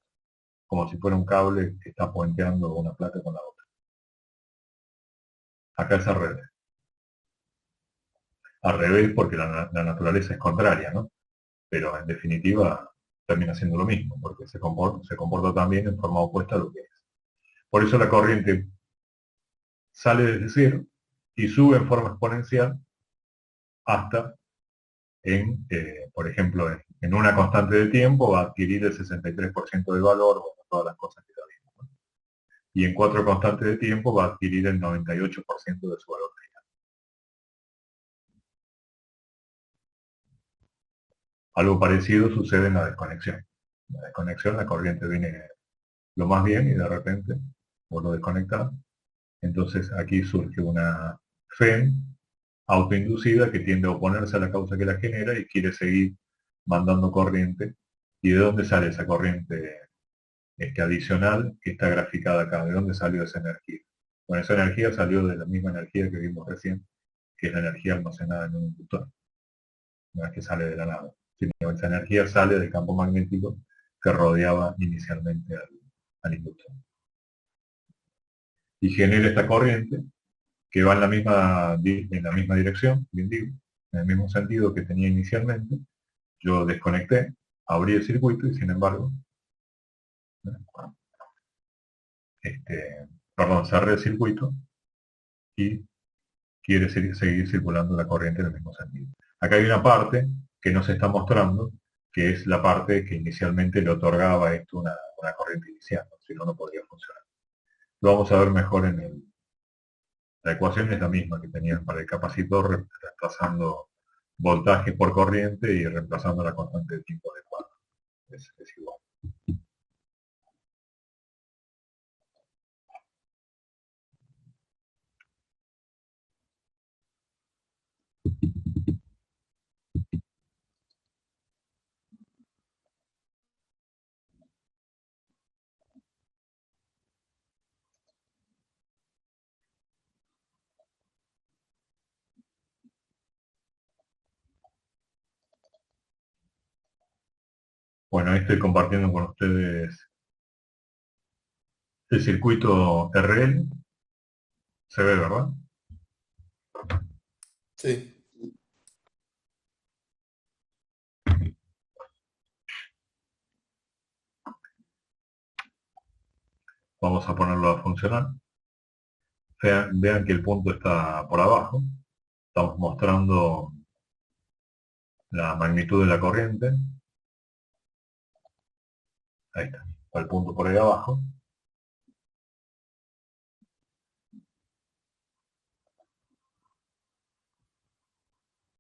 como si fuera un cable que está puenteando una placa con la otra. Acá es al revés. Al revés porque la naturaleza es contraria, ¿no? Pero en definitiva termina siendo lo mismo, porque se comporta también en forma opuesta a lo que es. Por eso la corriente sale desde cero y sube en forma exponencial hasta, por ejemplo, en una constante de tiempo va a adquirir el 63% del valor, bueno, todas las cosas que ya vimos, ¿no? Y en 4 constantes de tiempo va a adquirir el 98% de su valor final. Algo parecido sucede en la desconexión. En la desconexión la corriente viene lo más bien y de repente vos lo desconectás. Entonces aquí surge una FEM autoinducida que tiende a oponerse a la causa que la genera y quiere seguir mandando corriente. ¿Y de dónde sale esa corriente adicional que está graficada acá? ¿De dónde salió esa energía? Bueno, esa energía salió de la misma energía que vimos recién, que es la energía almacenada en un inductor. No es que sale de la nada, sino que esa energía sale del campo magnético que rodeaba inicialmente al inductor. Y genera esta corriente que va en la misma dirección, bien digo, en el mismo sentido que tenía inicialmente. Yo desconecté, abrí el circuito y sin embargo, cerré el circuito y quiere seguir circulando la corriente en el mismo sentido. Acá hay una parte que no se está mostrando, que es la parte que inicialmente le otorgaba a esto una corriente inicial, ¿no? Si no, no podría funcionar. Lo vamos a ver mejor la ecuación es la misma que tenían para el capacitor, reemplazando voltaje por corriente y reemplazando la constante de tiempo adecuada. Es igual. Bueno, ahí estoy compartiendo con ustedes el circuito RL. Se ve, ¿verdad? Sí. Vamos a ponerlo a funcionar. Vean que el punto está por abajo. Estamos mostrando la magnitud de la corriente. Ahí está el punto por ahí abajo.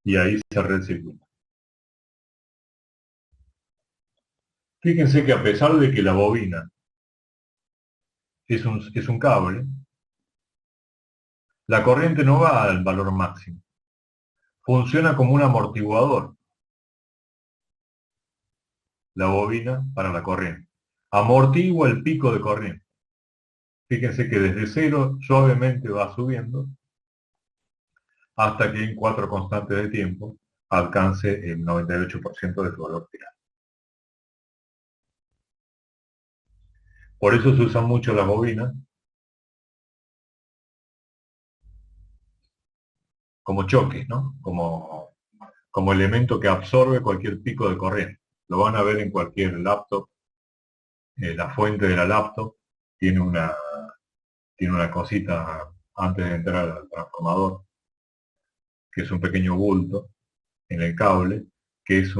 Y ahí cerré el circuito. Fíjense que a pesar de que la bobina es un cable, la corriente no va al valor máximo. Funciona como un amortiguador, la bobina para la corriente. Amortigua el pico de corriente. Fíjense que desde cero suavemente va subiendo hasta que en 4 constantes de tiempo alcance el 98% de su valor final. Por eso se usan mucho las bobinas como choques, ¿no? Como elemento que absorbe cualquier pico de corriente. Lo van a ver en cualquier laptop. La fuente de la laptop tiene una cosita antes de entrar al transformador, que es un pequeño bulto en el cable, que es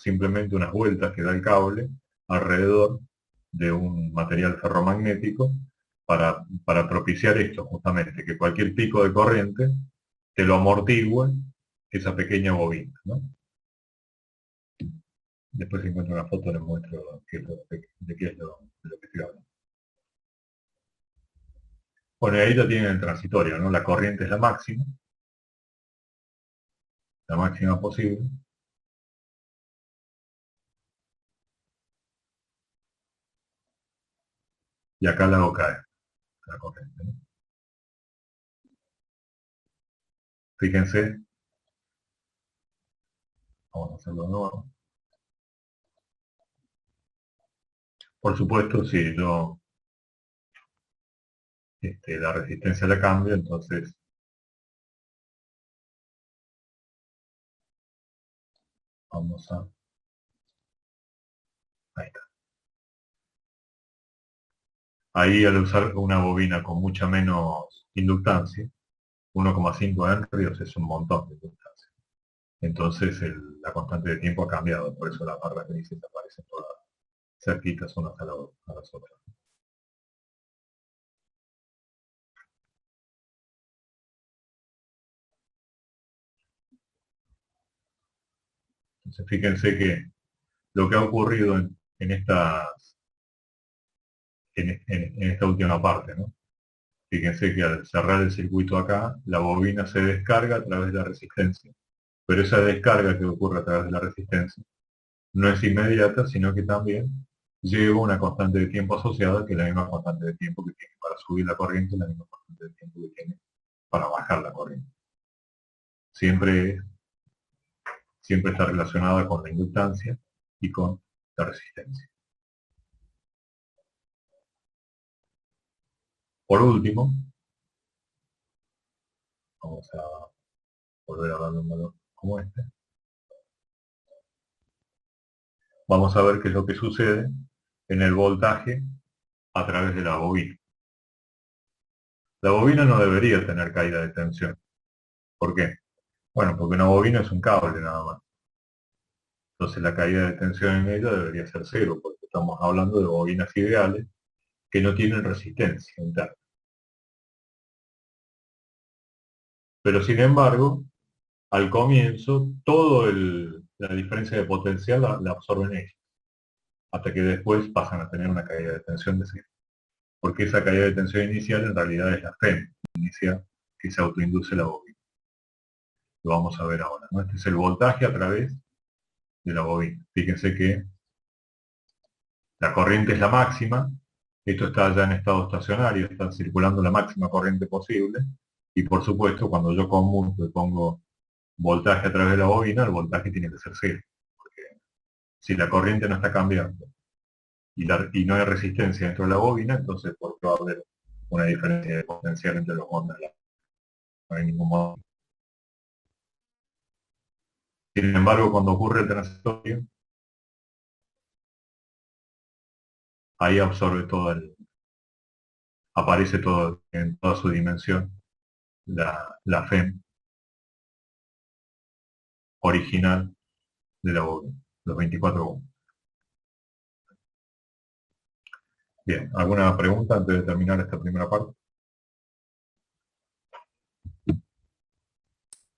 simplemente unas vueltas que da el cable alrededor de un material ferromagnético para propiciar esto, justamente, que cualquier pico de corriente te lo amortigua esa pequeña bobina, ¿no? Después si encuentro una foto les muestro de qué es de lo que estoy hablando. Bueno, y ahí lo tienen el transitorio, ¿no? La corriente es la máxima posible. Y acá la hago caer, la corriente, ¿no? Fíjense, vamos a hacerlo de nuevo. Por supuesto, si yo la resistencia la cambio, entonces vamos a... Ahí está. Ahí al usar una bobina con mucha menos inductancia, 1,5 Henry es un montón de inductancia. Entonces la constante de tiempo ha cambiado, por eso las barras grises aparecen todas cerquitas unas a las otras. Entonces fíjense que lo que ha ocurrido en esta última parte, ¿no? Fíjense que al cerrar el circuito acá, la bobina se descarga a través de la resistencia. Pero esa descarga que ocurre a través de la resistencia no es inmediata, sino que también lleva una constante de tiempo asociada, que es la misma constante de tiempo que tiene para subir la corriente, la misma constante de tiempo que tiene para bajar la corriente. Siempre está relacionada con la inductancia y con la resistencia. Por último, vamos a volver a darle un valor como este. Vamos a ver qué es lo que sucede en el voltaje a través de la bobina. La bobina no debería tener caída de tensión. ¿Por qué? Bueno, porque una bobina es un cable nada más. Entonces la caída de tensión en ella debería ser cero, porque estamos hablando de bobinas ideales que no tienen resistencia interna. Pero sin embargo, al comienzo, toda la diferencia de potencial la absorben ellos, hasta que después pasan a tener una caída de tensión de cero. Porque esa caída de tensión inicial en realidad es la FEM inicial que se autoinduce la bobina. Lo vamos a ver ahora, ¿no? Este es el voltaje a través de la bobina. Fíjense que la corriente es la máxima, esto está ya en estado estacionario, está circulando la máxima corriente posible, y por supuesto cuando yo conmuto y pongo voltaje a través de la bobina, el voltaje tiene que ser cero, porque si la corriente no está cambiando y no hay resistencia dentro de la bobina, entonces ¿por qué va a haber una diferencia de potencial entre los ondas? No hay ningún modo. Sin embargo, cuando ocurre el transitorio, ahí absorbe aparece todo en toda su dimensión la FEM original de la bobina, los 24 ohms. Bien, ¿alguna pregunta antes de terminar esta primera parte?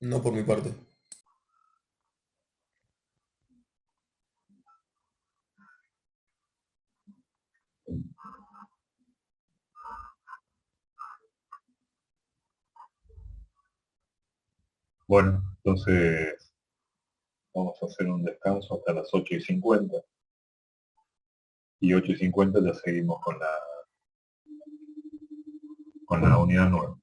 No por mi parte. Bueno, entonces vamos a hacer un descanso hasta las 8:50. Y 8:50 ya seguimos con la unidad nueva.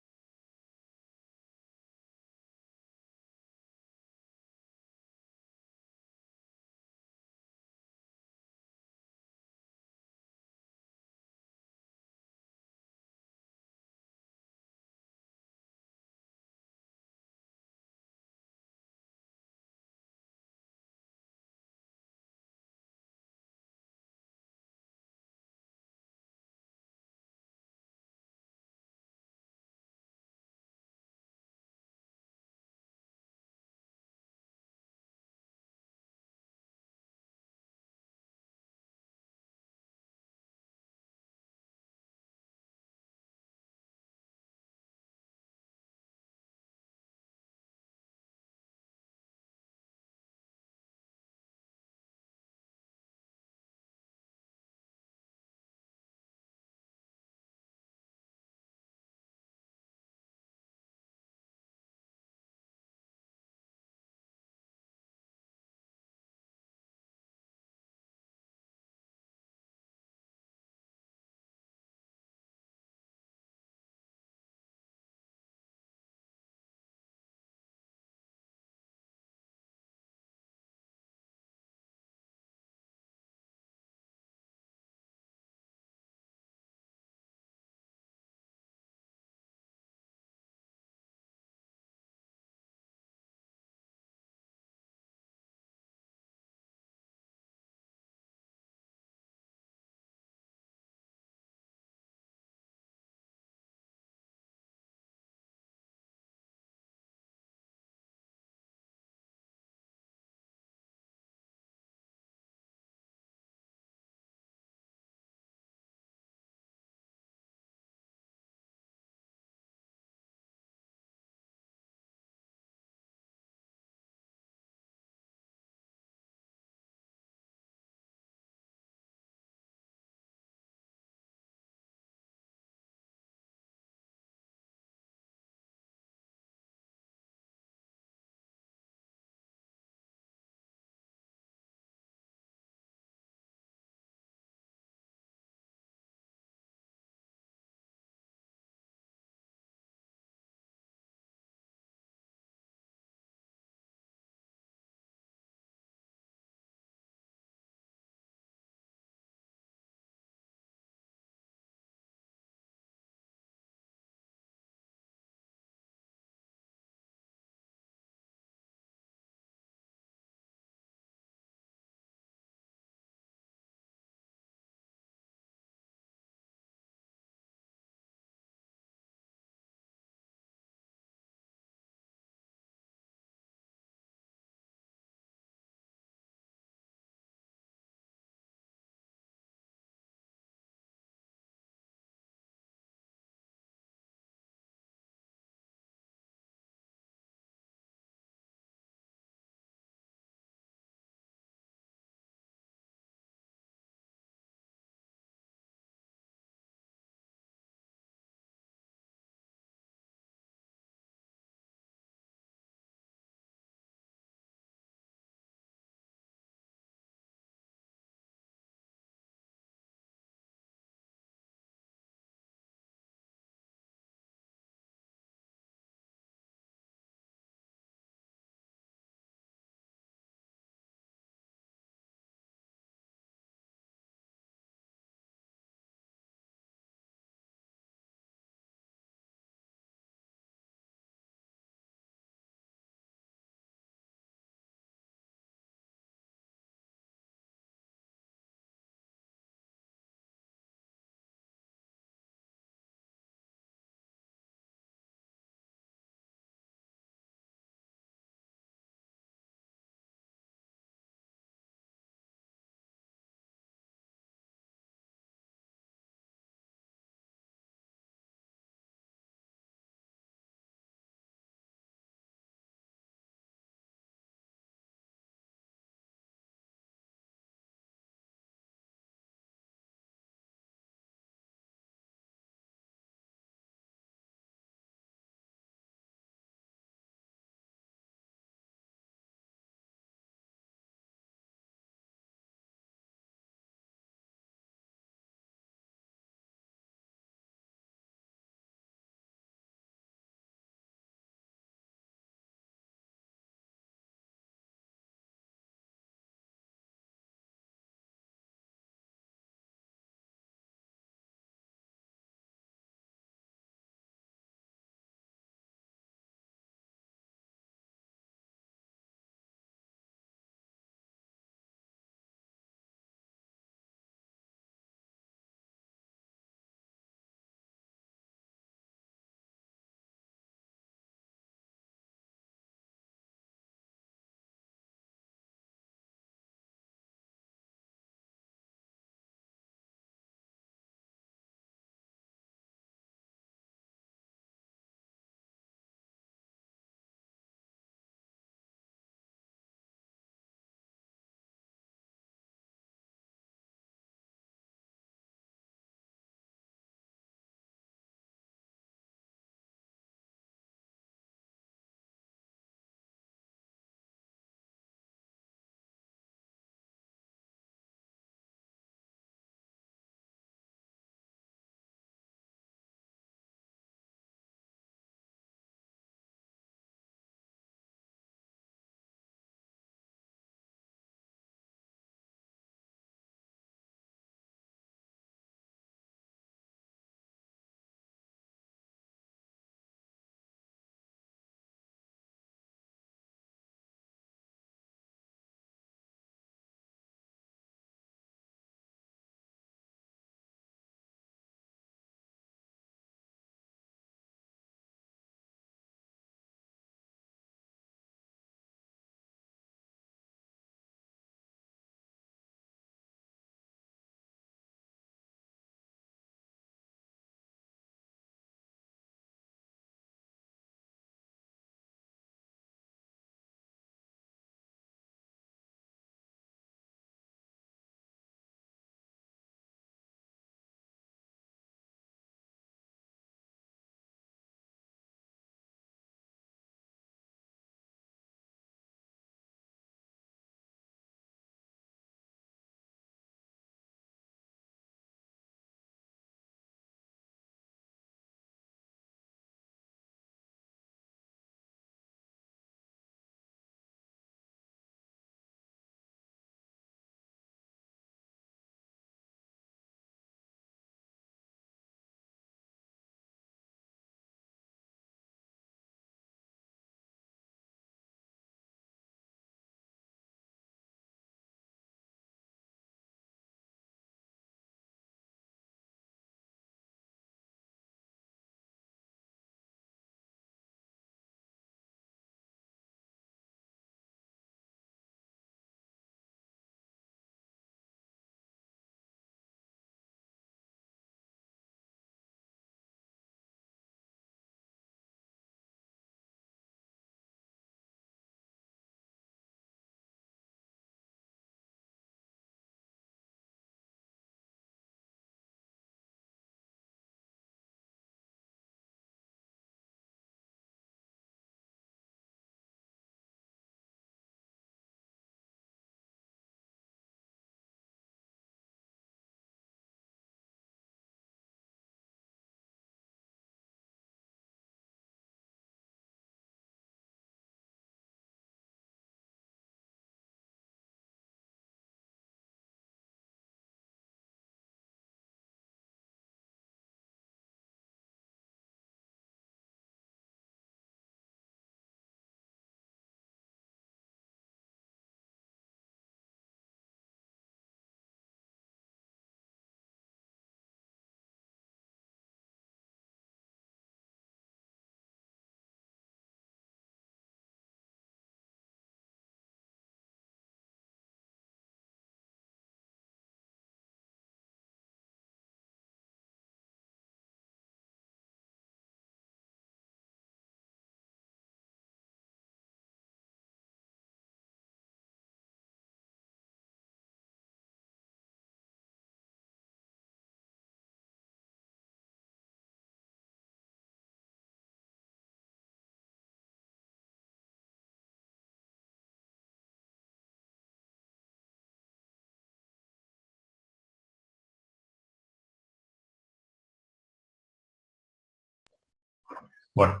Bueno,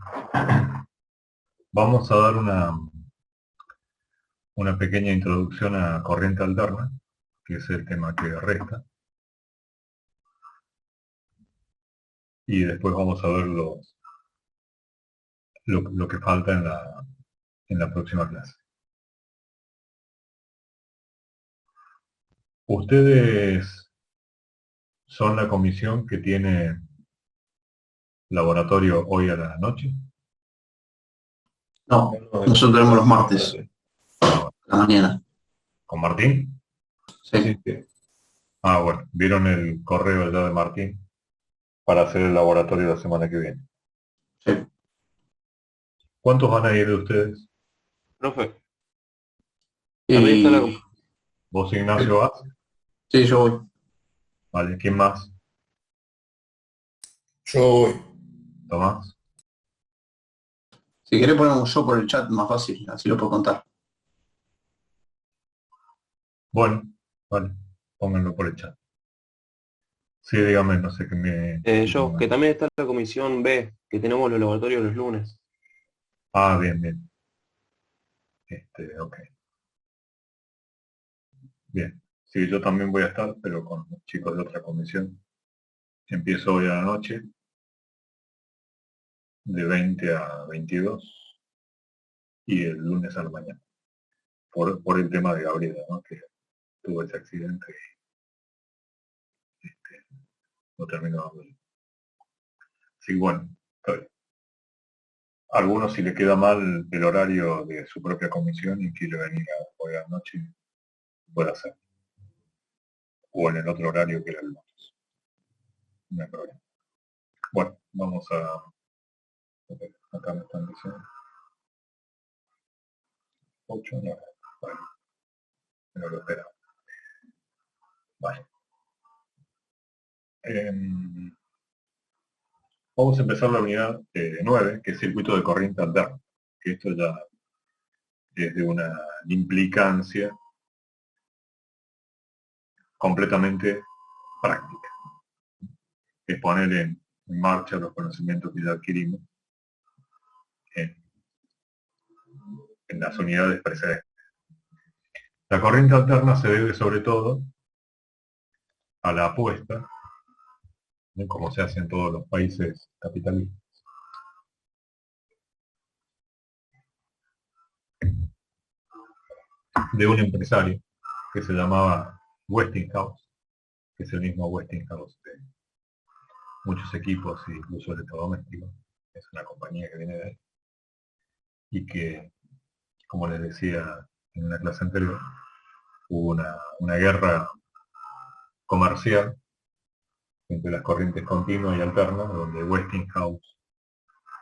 vamos a dar una pequeña introducción a corriente alterna, que es el tema que resta. Y después vamos a ver lo que falta en la próxima clase. Ustedes son la comisión que tiene laboratorio hoy a la noche. No, nosotros tenemos los martes, a la mañana. ¿Con Martín? Sí. Ah, bueno, vieron el correo ya de Martín para hacer el laboratorio la semana que viene. Sí. ¿Cuántos van a ir de ustedes? Profe, Y... también está la... ¿Vos, Ignacio, vas? Sí, yo voy. Vale, ¿quién más? Yo voy. ¿Tomás? Si querés ponemos yo por el chat, más fácil, así lo puedo contar. Bueno, vale, pónganlo por el chat. Sí, dígame, no sé qué me... yo, que también está la comisión B, que tenemos los laboratorios los lunes. Ah, bien, bien. Ok. Bien. Sí, yo también voy a estar, pero con los chicos de otra comisión. Empiezo hoy a la noche, de 20 a 22, y el lunes a la mañana. Por el tema de Gabriela, ¿no? Que tuvo ese accidente y no terminó dando. Sí, bueno, está bien. Algunos, si le queda mal el horario de su propia comisión y quiere venir hoy a la noche, puede hacer. O en el otro horario que era el lunes. No hay problema. Bueno, vamos a... Acá me están diciendo. 8, no. Vale. No lo esperaba. Vale. Vamos a empezar la unidad 9, que es circuito de corriente alterna. Que esto ya es de una implicancia completamente práctica. Es poner en marcha los conocimientos que ya adquirimos en las unidades precedentes. La corriente alterna se debe sobre todo a la apuesta, como se hace en todos los países capitalistas, de un empresario que se llamaba Westinghouse, que es el mismo Westinghouse de muchos equipos e incluso electrodomésticos. Es una compañía que viene de ahí y que, como les decía en una clase anterior, hubo una guerra comercial entre las corrientes continuas y alternas, donde Westinghouse,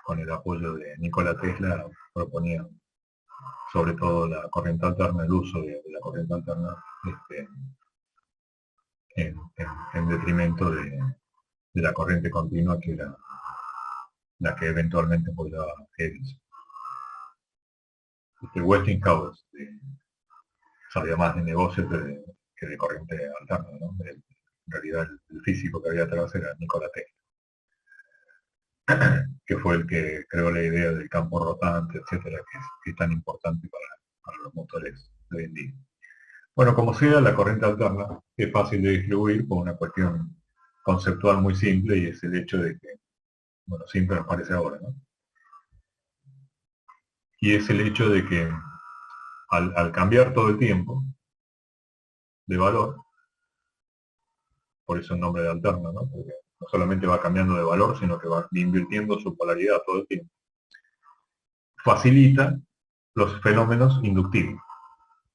con el apoyo de Nikola Tesla, proponía sobre todo la corriente alterna, el uso de la corriente alterna en detrimento de la corriente continua, que era la que eventualmente apoyaba Edison. Westinghouse sabía más de negocios que de corriente alterna, ¿no? En realidad el físico que había atrás era Nikola Tesla, que fue el que creó la idea del campo rotante, etcétera, que es tan importante para los motores de hoy en día. Bueno, como sea, la corriente alterna es fácil de distribuir por una cuestión conceptual muy simple, y es el hecho de que, bueno, simple nos parece ahora, ¿no? Y es el hecho de que al cambiar todo el tiempo de valor, por eso el nombre de alterna, ¿no? Porque no solamente va cambiando de valor, sino que va invirtiendo su polaridad todo el tiempo, facilita los fenómenos inductivos,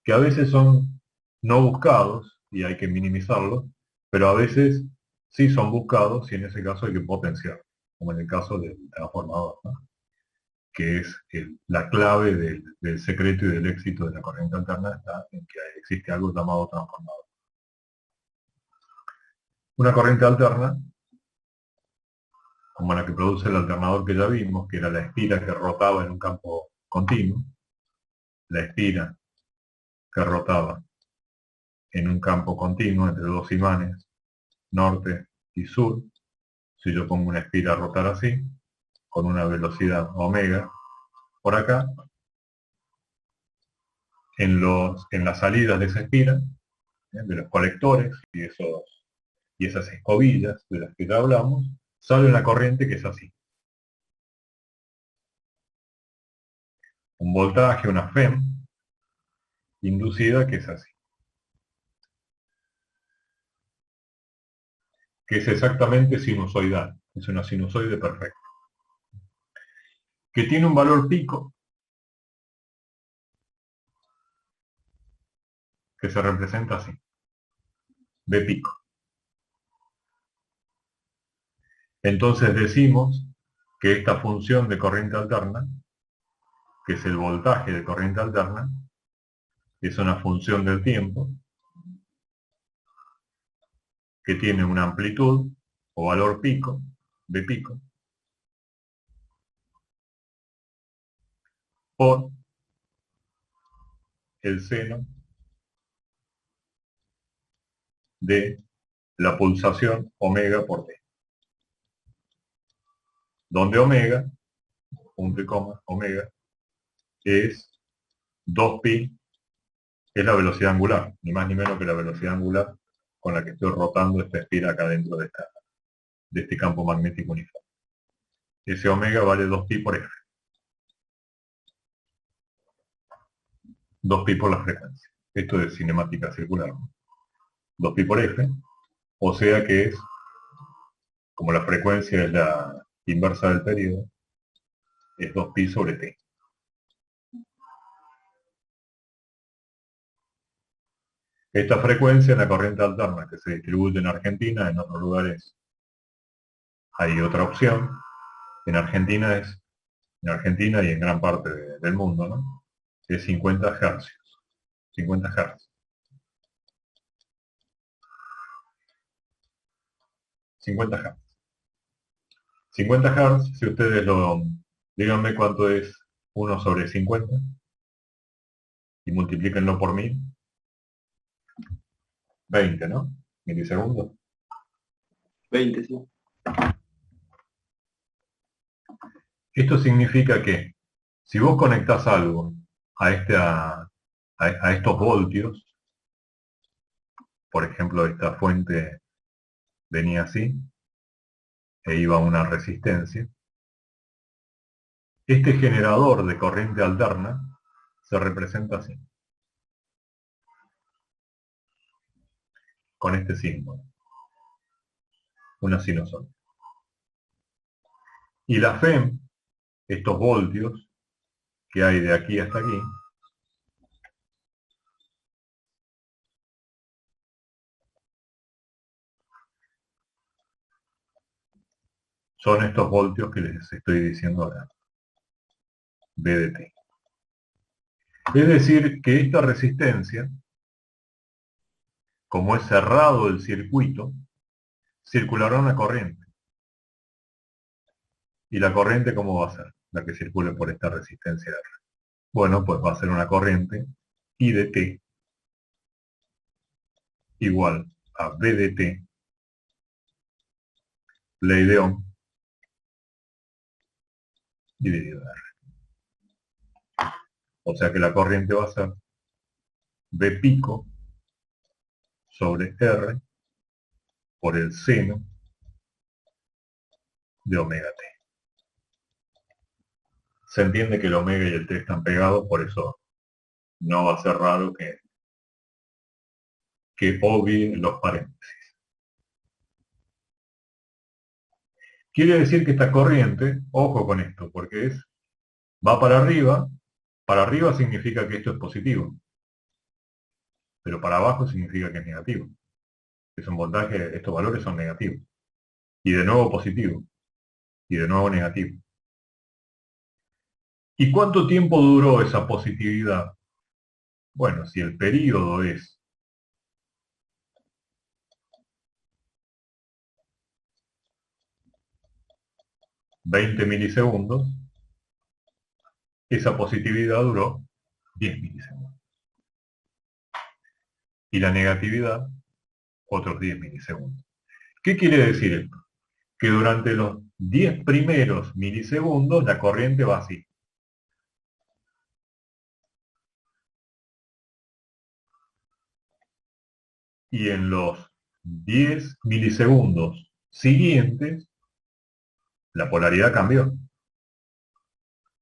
que a veces son no buscados y hay que minimizarlos, pero a veces sí son buscados y en ese caso hay que potenciar, como en el caso del transformador, ¿no? Que es la clave del secreto y del éxito de la corriente alterna, está en que existe algo llamado transformador. Una corriente alterna, como la que produce el alternador que ya vimos, que era la espira que rotaba en un campo continuo, la espira que rotaba en un campo continuo entre dos imanes, norte y sur. Si yo pongo una espira a rotar así, con una velocidad omega por acá, en las salidas de esa espiral, de los colectores y esas escobillas de las que ya hablamos, sale una corriente que es así. Un voltaje, una FEM, inducida que es así. Que es exactamente sinusoidal. Es una sinusoide perfecta. Que tiene un valor pico, que se representa así. B pico. Entonces decimos que esta función de corriente alterna, que es el voltaje de corriente alterna, es una función del tiempo que tiene una amplitud o valor pico, B pico, por el seno de la pulsación omega por t. Donde omega, punto y coma, omega, es 2pi, es la velocidad angular, ni más ni menos que la velocidad angular con la que estoy rotando esta esfera acá dentro de este campo magnético uniforme. Ese omega vale 2pi por f. 2pi por la frecuencia. Esto es cinemática circular, ¿no? 2pi por f, o sea que es, como la frecuencia es la inversa del periodo, es 2pi sobre t. Esta frecuencia en la corriente alterna que se distribuye en Argentina, en otros lugares hay otra opción. En Argentina y en gran parte del mundo, ¿no? Es 50 hercios. 50 hercios. 50 hercios. 50 hercios, si ustedes díganme cuánto es 1 sobre 50 y multiplíquenlo por 1000. 20, ¿no? Milisegundos. 20, sí. Esto significa que si vos conectás algo a estos voltios, por ejemplo, esta fuente venía así, e iba a una resistencia, este generador de corriente alterna se representa así, con este símbolo, una sinusoide. Y la FEM, estos voltios que hay de aquí hasta aquí, son estos voltios que les estoy diciendo ahora, B de T. Es decir, que esta resistencia, como es cerrado el circuito, circulará una corriente. ¿Y la corriente cómo va a ser? La que circule por esta resistencia R. Bueno, pues va a ser una corriente I de T igual a B de T, ley de Ohm, dividido R. O sea que la corriente va a ser B pico sobre R por el seno de omega T. Se entiende que el omega y el T están pegados, por eso no va a ser raro que obvie los paréntesis. Quiere decir que esta corriente, ojo con esto, porque va para arriba significa que esto es positivo, pero para abajo significa que es negativo. Es un voltaje, estos valores son negativos. Y de nuevo positivo, y de nuevo negativo. ¿Y cuánto tiempo duró esa positividad? Bueno, si el período es $20 milisegundos, esa positividad duró 10 milisegundos. Y la negatividad, otros 10 milisegundos. ¿Qué quiere decir esto? Que durante los 10 primeros milisegundos la corriente va así. Y en los 10 milisegundos siguientes, la polaridad cambió.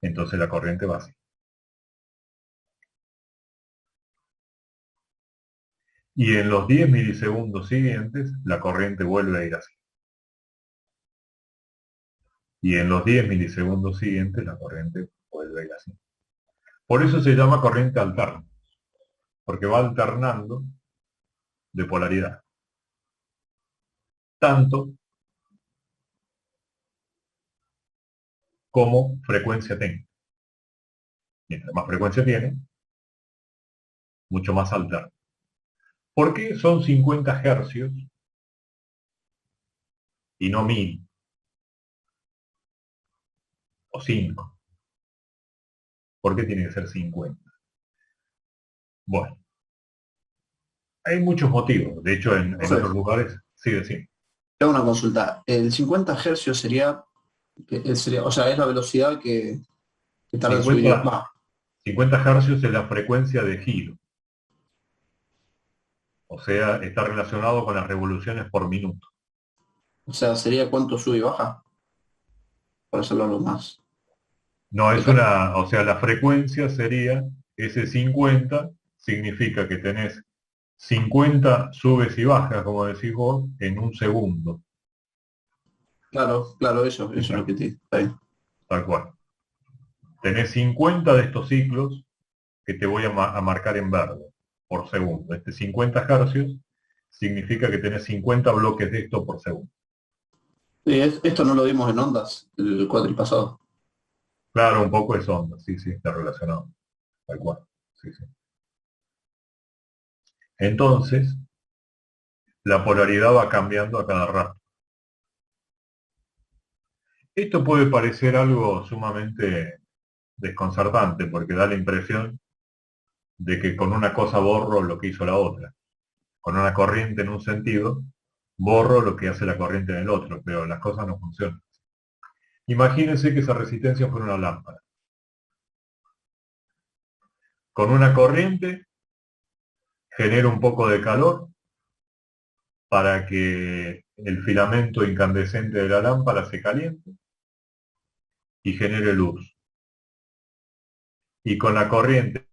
Entonces la corriente va así. Y en los 10 milisegundos siguientes, la corriente vuelve a ir así. Y en los 10 milisegundos siguientes, la corriente vuelve a ir así. Por eso se llama corriente alterna, porque va alternando de polaridad. Tanto como frecuencia tenga. Mientras más frecuencia tiene, mucho más alterna. ¿Por qué son 50 hercios y no 1000 o 5? ¿Por qué tiene que ser 50? Bueno, hay muchos motivos. De hecho, en Profe, otros lugares, sí, decimos. te hago una consulta. El 50 hercios sería, o sea, es la velocidad que tarda en subir. 50, 50 hercios es la frecuencia de giro. O sea, está relacionado con las revoluciones por minuto. O sea, sería cuánto sube y baja, para hacerlo algo más. No es una, o sea, la frecuencia sería ese 50, significa que tenés 50 subes y bajas, como decís vos, en un segundo. Claro, claro, eso es lo que te... Está bien. Tal cual. Tenés 50 de estos ciclos que te voy a marcar en verde por segundo. Este 50 hercios significa que tenés 50 bloques de esto por segundo. Sí, esto no lo vimos en ondas, el cuatripasado. Claro, un poco es onda, sí, sí, está relacionado. Tal cual. Sí, sí. Entonces, la polaridad va cambiando a cada rato. Esto puede parecer algo sumamente desconcertante porque da la impresión de que con una cosa borro lo que hizo la otra. Con una corriente en un sentido, borro lo que hace la corriente en el otro, pero las cosas no funcionan. Imagínense que esa resistencia fuera una lámpara. Con una corriente genera un poco de calor para que el filamento incandescente de la lámpara se caliente y genere luz. Y con la corriente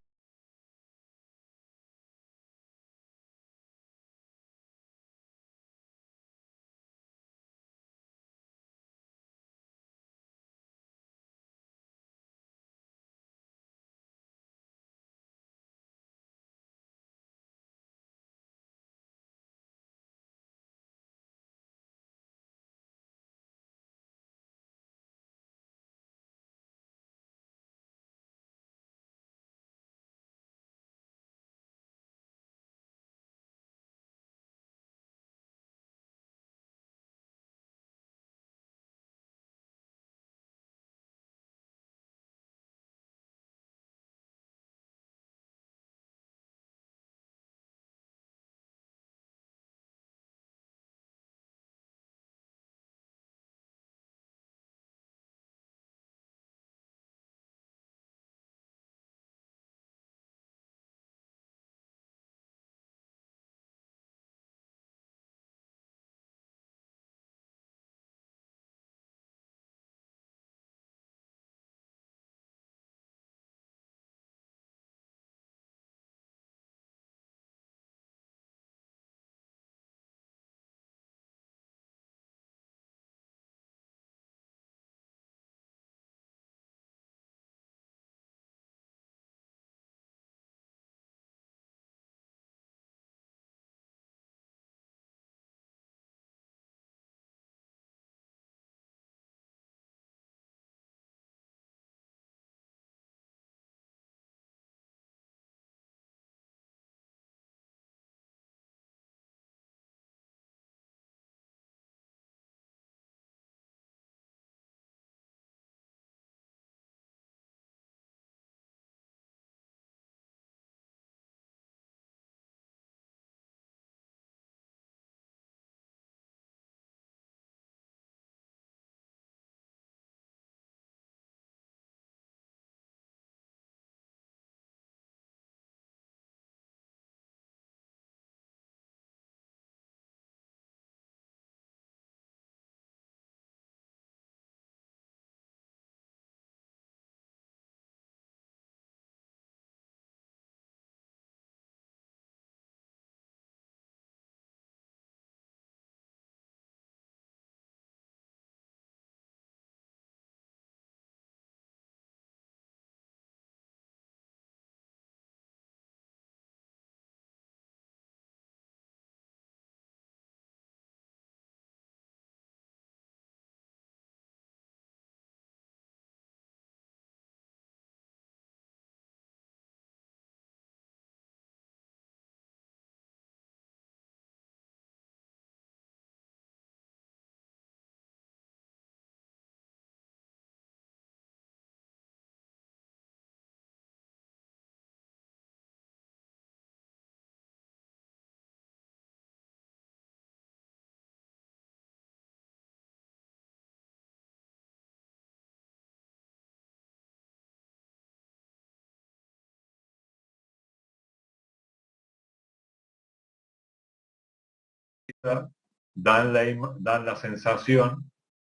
dan la sensación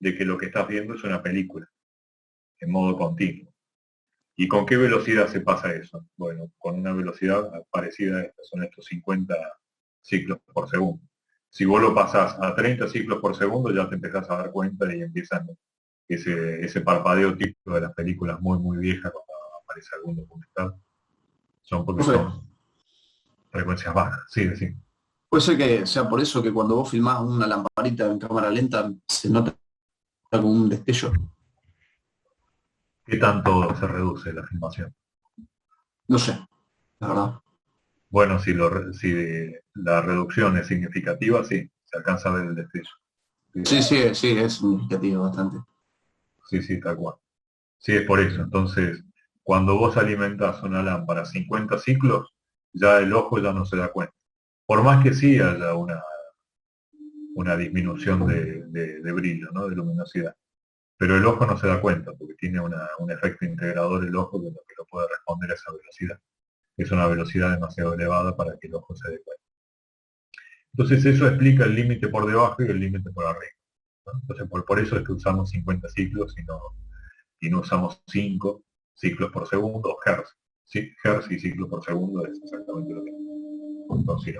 de que lo que estás viendo es una película, en modo continuo. ¿Y con qué velocidad se pasa eso? Bueno, con una velocidad parecida a esta, son estos 50 ciclos por segundo. Si vos lo pasás a 30 ciclos por segundo, ya te empezás a dar cuenta y empiezan ese parpadeo típico de las películas muy, muy viejas cuando aparece algún documental. Son porque son frecuencias bajas. Sí, sí. Puede ser que sea por eso que cuando vos filmás una lamparita en cámara lenta se nota como un destello. ¿Qué tanto se reduce la filmación? No sé, la verdad. Bueno, si la reducción es significativa, sí, se alcanza a ver el destello. Sí, es significativo bastante. Sí, sí, tal cual. Sí, es por eso. Entonces, cuando vos alimentás una lámpara 50 ciclos, ya el ojo ya no se da cuenta. Por más que sí haya una disminución de brillo, ¿no? De luminosidad. Pero el ojo no se da cuenta, porque tiene un efecto integrador el ojo que lo puede responder a esa velocidad. Es una velocidad demasiado elevada para que el ojo se dé cuenta. Entonces eso explica el límite por debajo y el límite por arriba, ¿no? Entonces por eso es que usamos 50 ciclos y no usamos 5 ciclos por segundo o hertz. Sí, hertz y ciclos por segundo es exactamente lo mismo. Entonces,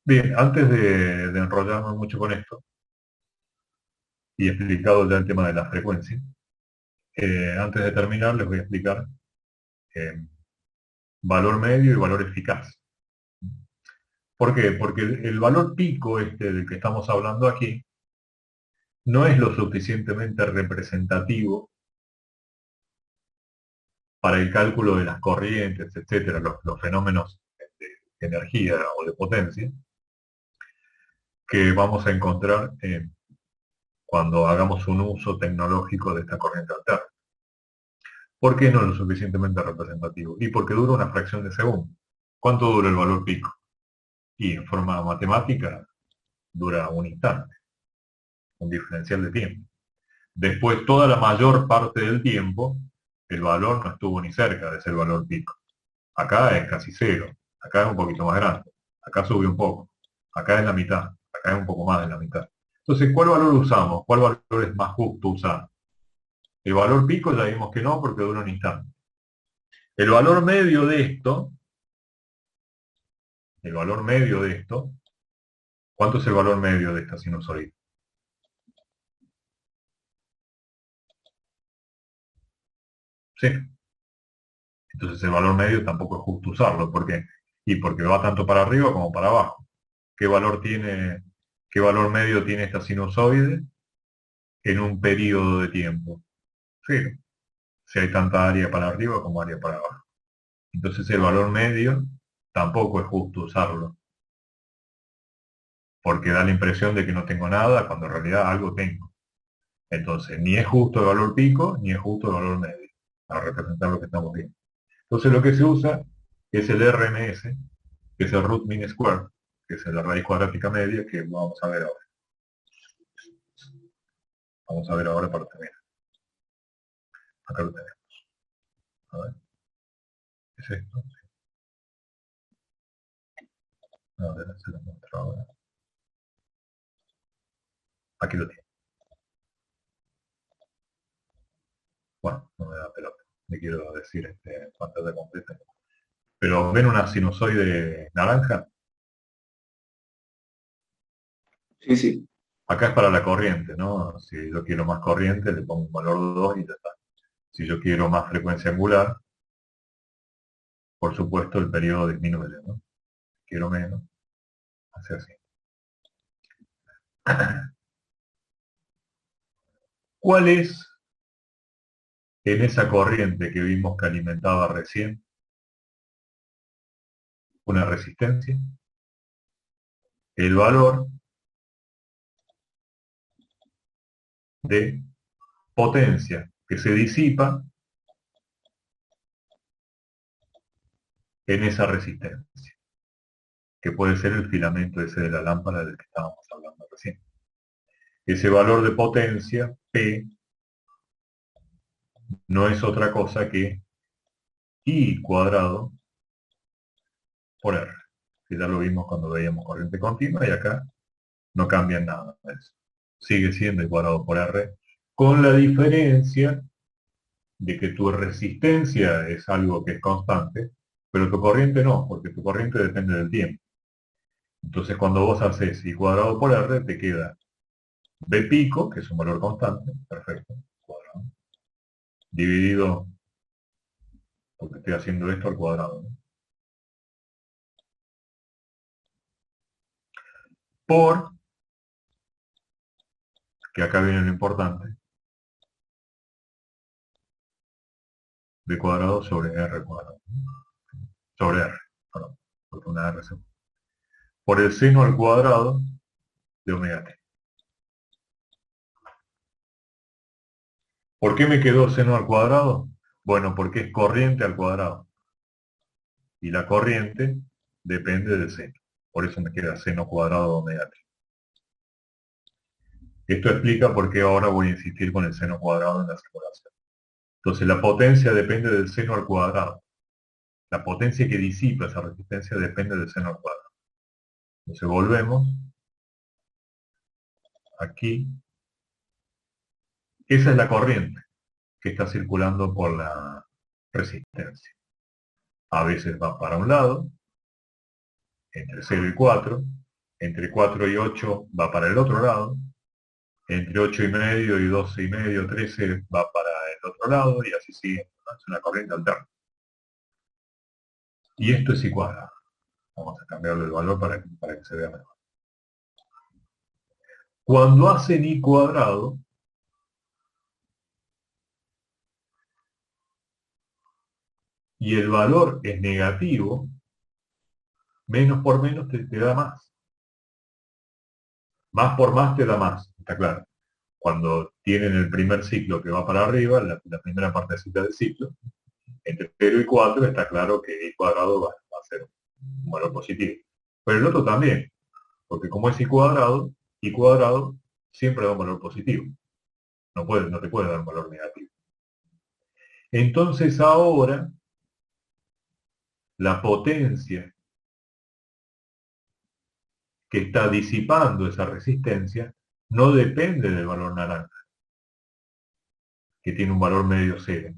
bien, antes de enrollarnos mucho con esto, y explicado ya el tema de la frecuencia, antes de terminar les voy a explicar valor medio y valor eficaz. ¿Por qué? Porque el valor pico del que estamos hablando aquí no es lo suficientemente representativo para el cálculo de las corrientes, etcétera, los fenómenos de energía o de potencia que vamos a encontrar cuando hagamos un uso tecnológico de esta corriente alterna. ¿Por qué no es lo suficientemente representativo? Y porque dura una fracción de segundo. ¿Cuánto dura el valor pico? Y en forma matemática dura un instante, un diferencial de tiempo. Después, toda la mayor parte del tiempo, el valor no estuvo ni cerca de ser valor pico. Acá es casi cero, acá es un poquito más grande, acá sube un poco, acá es la mitad, acá es un poco más de la mitad. Entonces, ¿cuál valor usamos? ¿Cuál valor es más justo usar? El valor pico ya vimos que no, porque dura un instante. El valor medio de esto, ¿cuánto es el valor medio de esta sinusoide? Sí. Entonces el valor medio tampoco es justo usarlo, porque va tanto para arriba como para abajo. ¿Qué valor medio tiene esta sinusoide en un periodo de tiempo? Cero. Si hay tanta área para arriba como área para abajo. Entonces el valor medio tampoco es justo usarlo, porque da la impresión de que no tengo nada cuando en realidad algo tengo. Entonces ni es justo el valor pico, ni es justo el valor medio, para representar lo que estamos viendo. Entonces lo que se usa es el RMS, que es el root mean square, que es la raíz cuadrática media, que vamos a ver ahora. Vamos a ver ahora para terminar. Acá lo tenemos. A ver. ¿Es esto? A ver, se lo muestro ahora. Aquí lo tiene. Bueno, no me da pelota. Le quiero decir pantalla completa. Pero ven una sinusoide naranja. Sí, sí. Acá es para la corriente, ¿no? Si yo quiero más corriente, le pongo un valor 2 y ya está. Si yo quiero más frecuencia angular, por supuesto el periodo disminuye, ¿no? Si quiero menos, hace así. ¿Cuál es, en esa corriente que vimos que alimentaba recién, una resistencia? El valor de potencia que se disipa en esa resistencia, que puede ser el filamento ese de la lámpara del que estábamos hablando recién. Ese valor de potencia, P, no es otra cosa que I cuadrado por R. que ya lo vimos cuando veíamos corriente continua, y acá no cambia nada. Sigue siendo I cuadrado por R, con la diferencia de que tu resistencia es algo que es constante, pero tu corriente no, porque tu corriente depende del tiempo. Entonces cuando vos haces I cuadrado por R, te queda B pico, que es un valor constante, perfecto, cuadrado, dividido, porque estoy haciendo esto al cuadrado, ¿no? Por, que acá viene lo importante, B cuadrado sobre R cuadrado, sobre R, perdón, porque una R se... por el seno al cuadrado de omega t. ¿Por qué me quedó seno al cuadrado? Bueno, porque es corriente al cuadrado. Y la corriente depende del seno. Por eso me queda seno cuadrado de omega t. Esto explica por qué ahora voy a insistir con el seno cuadrado en la simulación. Entonces la potencia depende del seno al cuadrado. La potencia que disipa esa resistencia depende del seno al cuadrado. Entonces volvemos. Aquí. Esa es la corriente que está circulando por la resistencia. A veces va para un lado, entre 0 y 4, entre 4 y 8 va para el otro lado, entre 8 y medio y 12 y medio, 13 va para el otro lado, y así sigue. Es una corriente alterna. Y esto es I cuadrado. Vamos a cambiarle el valor para que se vea mejor. Cuando hacen I cuadrado, y el valor es negativo, menos por menos te da más. Más por más te da más, está claro. Cuando tienen el primer ciclo que va para arriba, la primera partecita del ciclo, entre 0 y 4 está claro que I cuadrado va a ser un valor positivo. Pero el otro también, porque como es I cuadrado siempre da un valor positivo. No te puede dar un valor negativo. Entonces ahora, la potencia que está disipando esa resistencia no depende del valor naranja, que tiene un valor medio cero.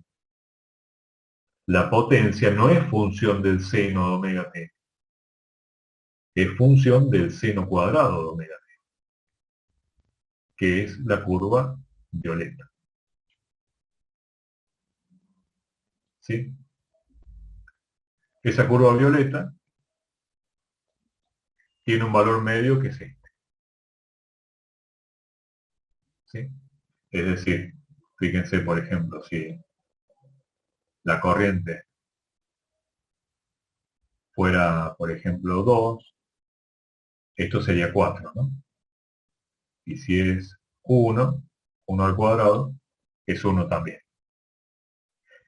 La potencia no es función del seno de omega t, es función del seno cuadrado de omega t, que es la curva violeta. ¿Sí? Esa curva violeta tiene un valor medio que es este. ¿Sí? Es decir, fíjense, por ejemplo, si la corriente fuera, por ejemplo, 2, esto sería 4, ¿no? Y si es 1 al cuadrado, es 1 también.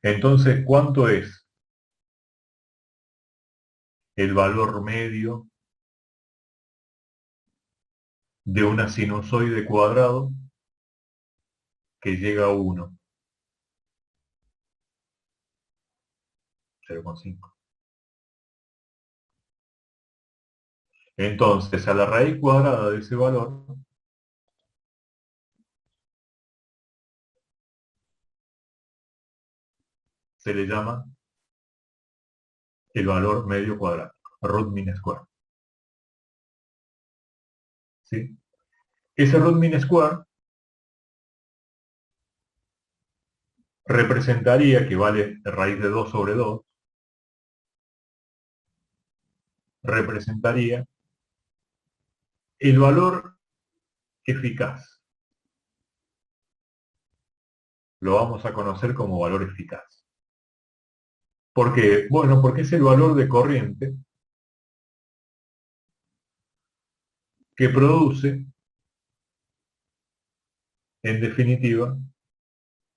Entonces, ¿cuánto es el valor medio de una sinusoide cuadrado que llega a 1? 0,5. Entonces, a la raíz cuadrada de ese valor se le llama el valor medio cuadrático, root mean square. ¿Sí? Ese root mean square representaría, que vale raíz de 2 sobre 2, representaría el valor eficaz. Lo vamos a conocer como valor eficaz. ¿Por qué? Bueno, porque es el valor de corriente que produce, en definitiva,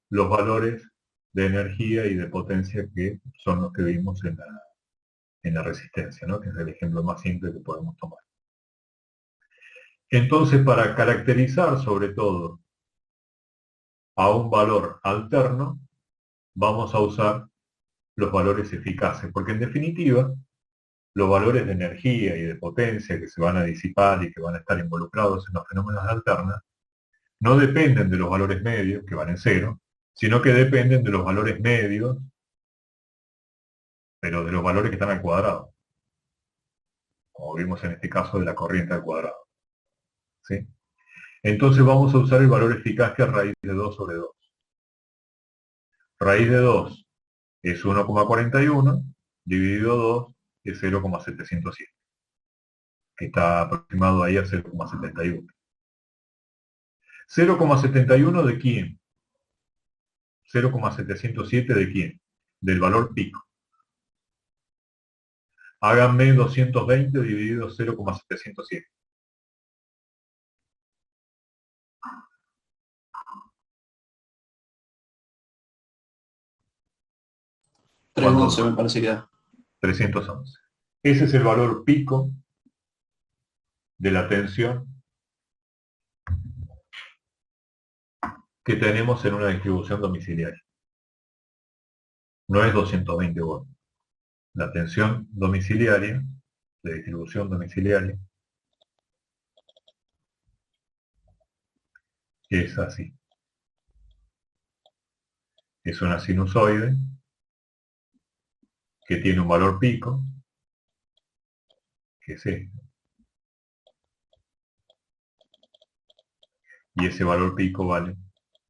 los valores de energía y de potencia que son los que vimos en la resistencia, ¿no? Que es el ejemplo más simple que podemos tomar. Entonces, para caracterizar sobre todo a un valor alterno, vamos a usar los valores eficaces, porque en definitiva, los valores de energía y de potencia que se van a disipar y que van a estar involucrados en los fenómenos de alterna, no dependen de los valores medios, que van en cero, sino que dependen de los valores medios, pero de los valores que están al cuadrado, como vimos en este caso de la corriente al cuadrado. ¿Sí? Entonces vamos a usar el valor eficaz, que es raíz de 2 sobre 2. Raíz de 2 es 1,41, dividido 2 es 0,707, que está aproximado ahí a 0,71. ¿0,71 de quién? 0,707 de quién? Del valor pico. Háganme 220 dividido 0,707. 311 me parece que da. 311. Ese es el valor pico de la tensión que tenemos en una distribución domiciliaria. No es 220 volts. La tensión domiciliaria, de distribución domiciliaria, es así. Es una sinusoide que tiene un valor pico, que es este. Y ese valor pico vale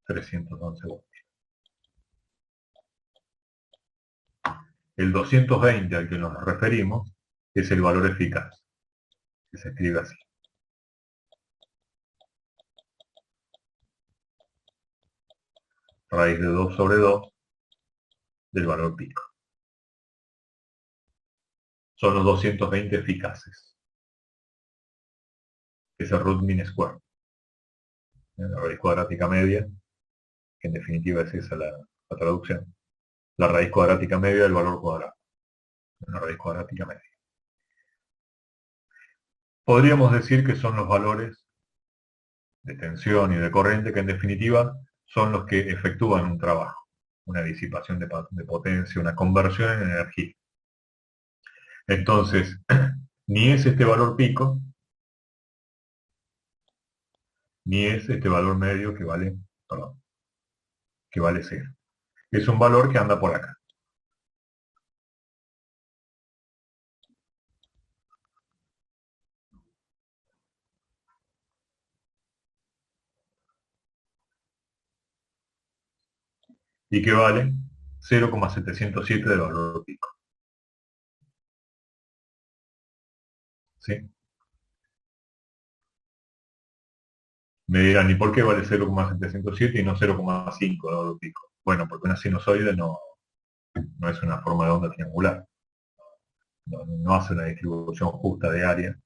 311 voltios. El 220 al que nos referimos es el valor eficaz, que se escribe así. Raíz de 2 sobre 2 del valor pico. Son los 220 eficaces. Es el root mean square. La raíz cuadrática media, que en definitiva es esa la traducción. La raíz cuadrática media del valor cuadrado. Una raíz cuadrática media. Podríamos decir que son los valores de tensión y de corriente que en definitiva son los que efectúan un trabajo, una disipación de potencia, una conversión en energía. Entonces, ni es este valor pico, ni es este valor medio que vale 0. Es un valor que anda por acá. Y que vale 0,707 del valor pico. ¿Sí? Me dirán, ¿y por qué vale 0,707 y no 0,5 de valor pico? Bueno, porque una sinusoide no es una forma de onda triangular. No hace una distribución justa de área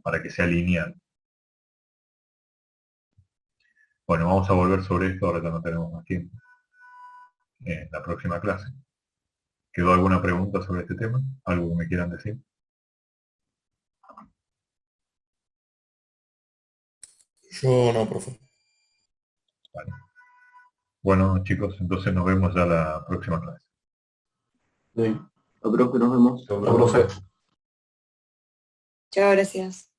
para que sea lineal. Bueno, vamos a volver sobre esto, ahora ya no tenemos más tiempo. En la próxima clase. ¿Quedó alguna pregunta sobre este tema? ¿Algo que me quieran decir? Yo no, profe. Vale. Bueno, chicos, entonces nos vemos ya la próxima clase. Sí. Profe, nos vemos. Chao, profe. Chao, gracias.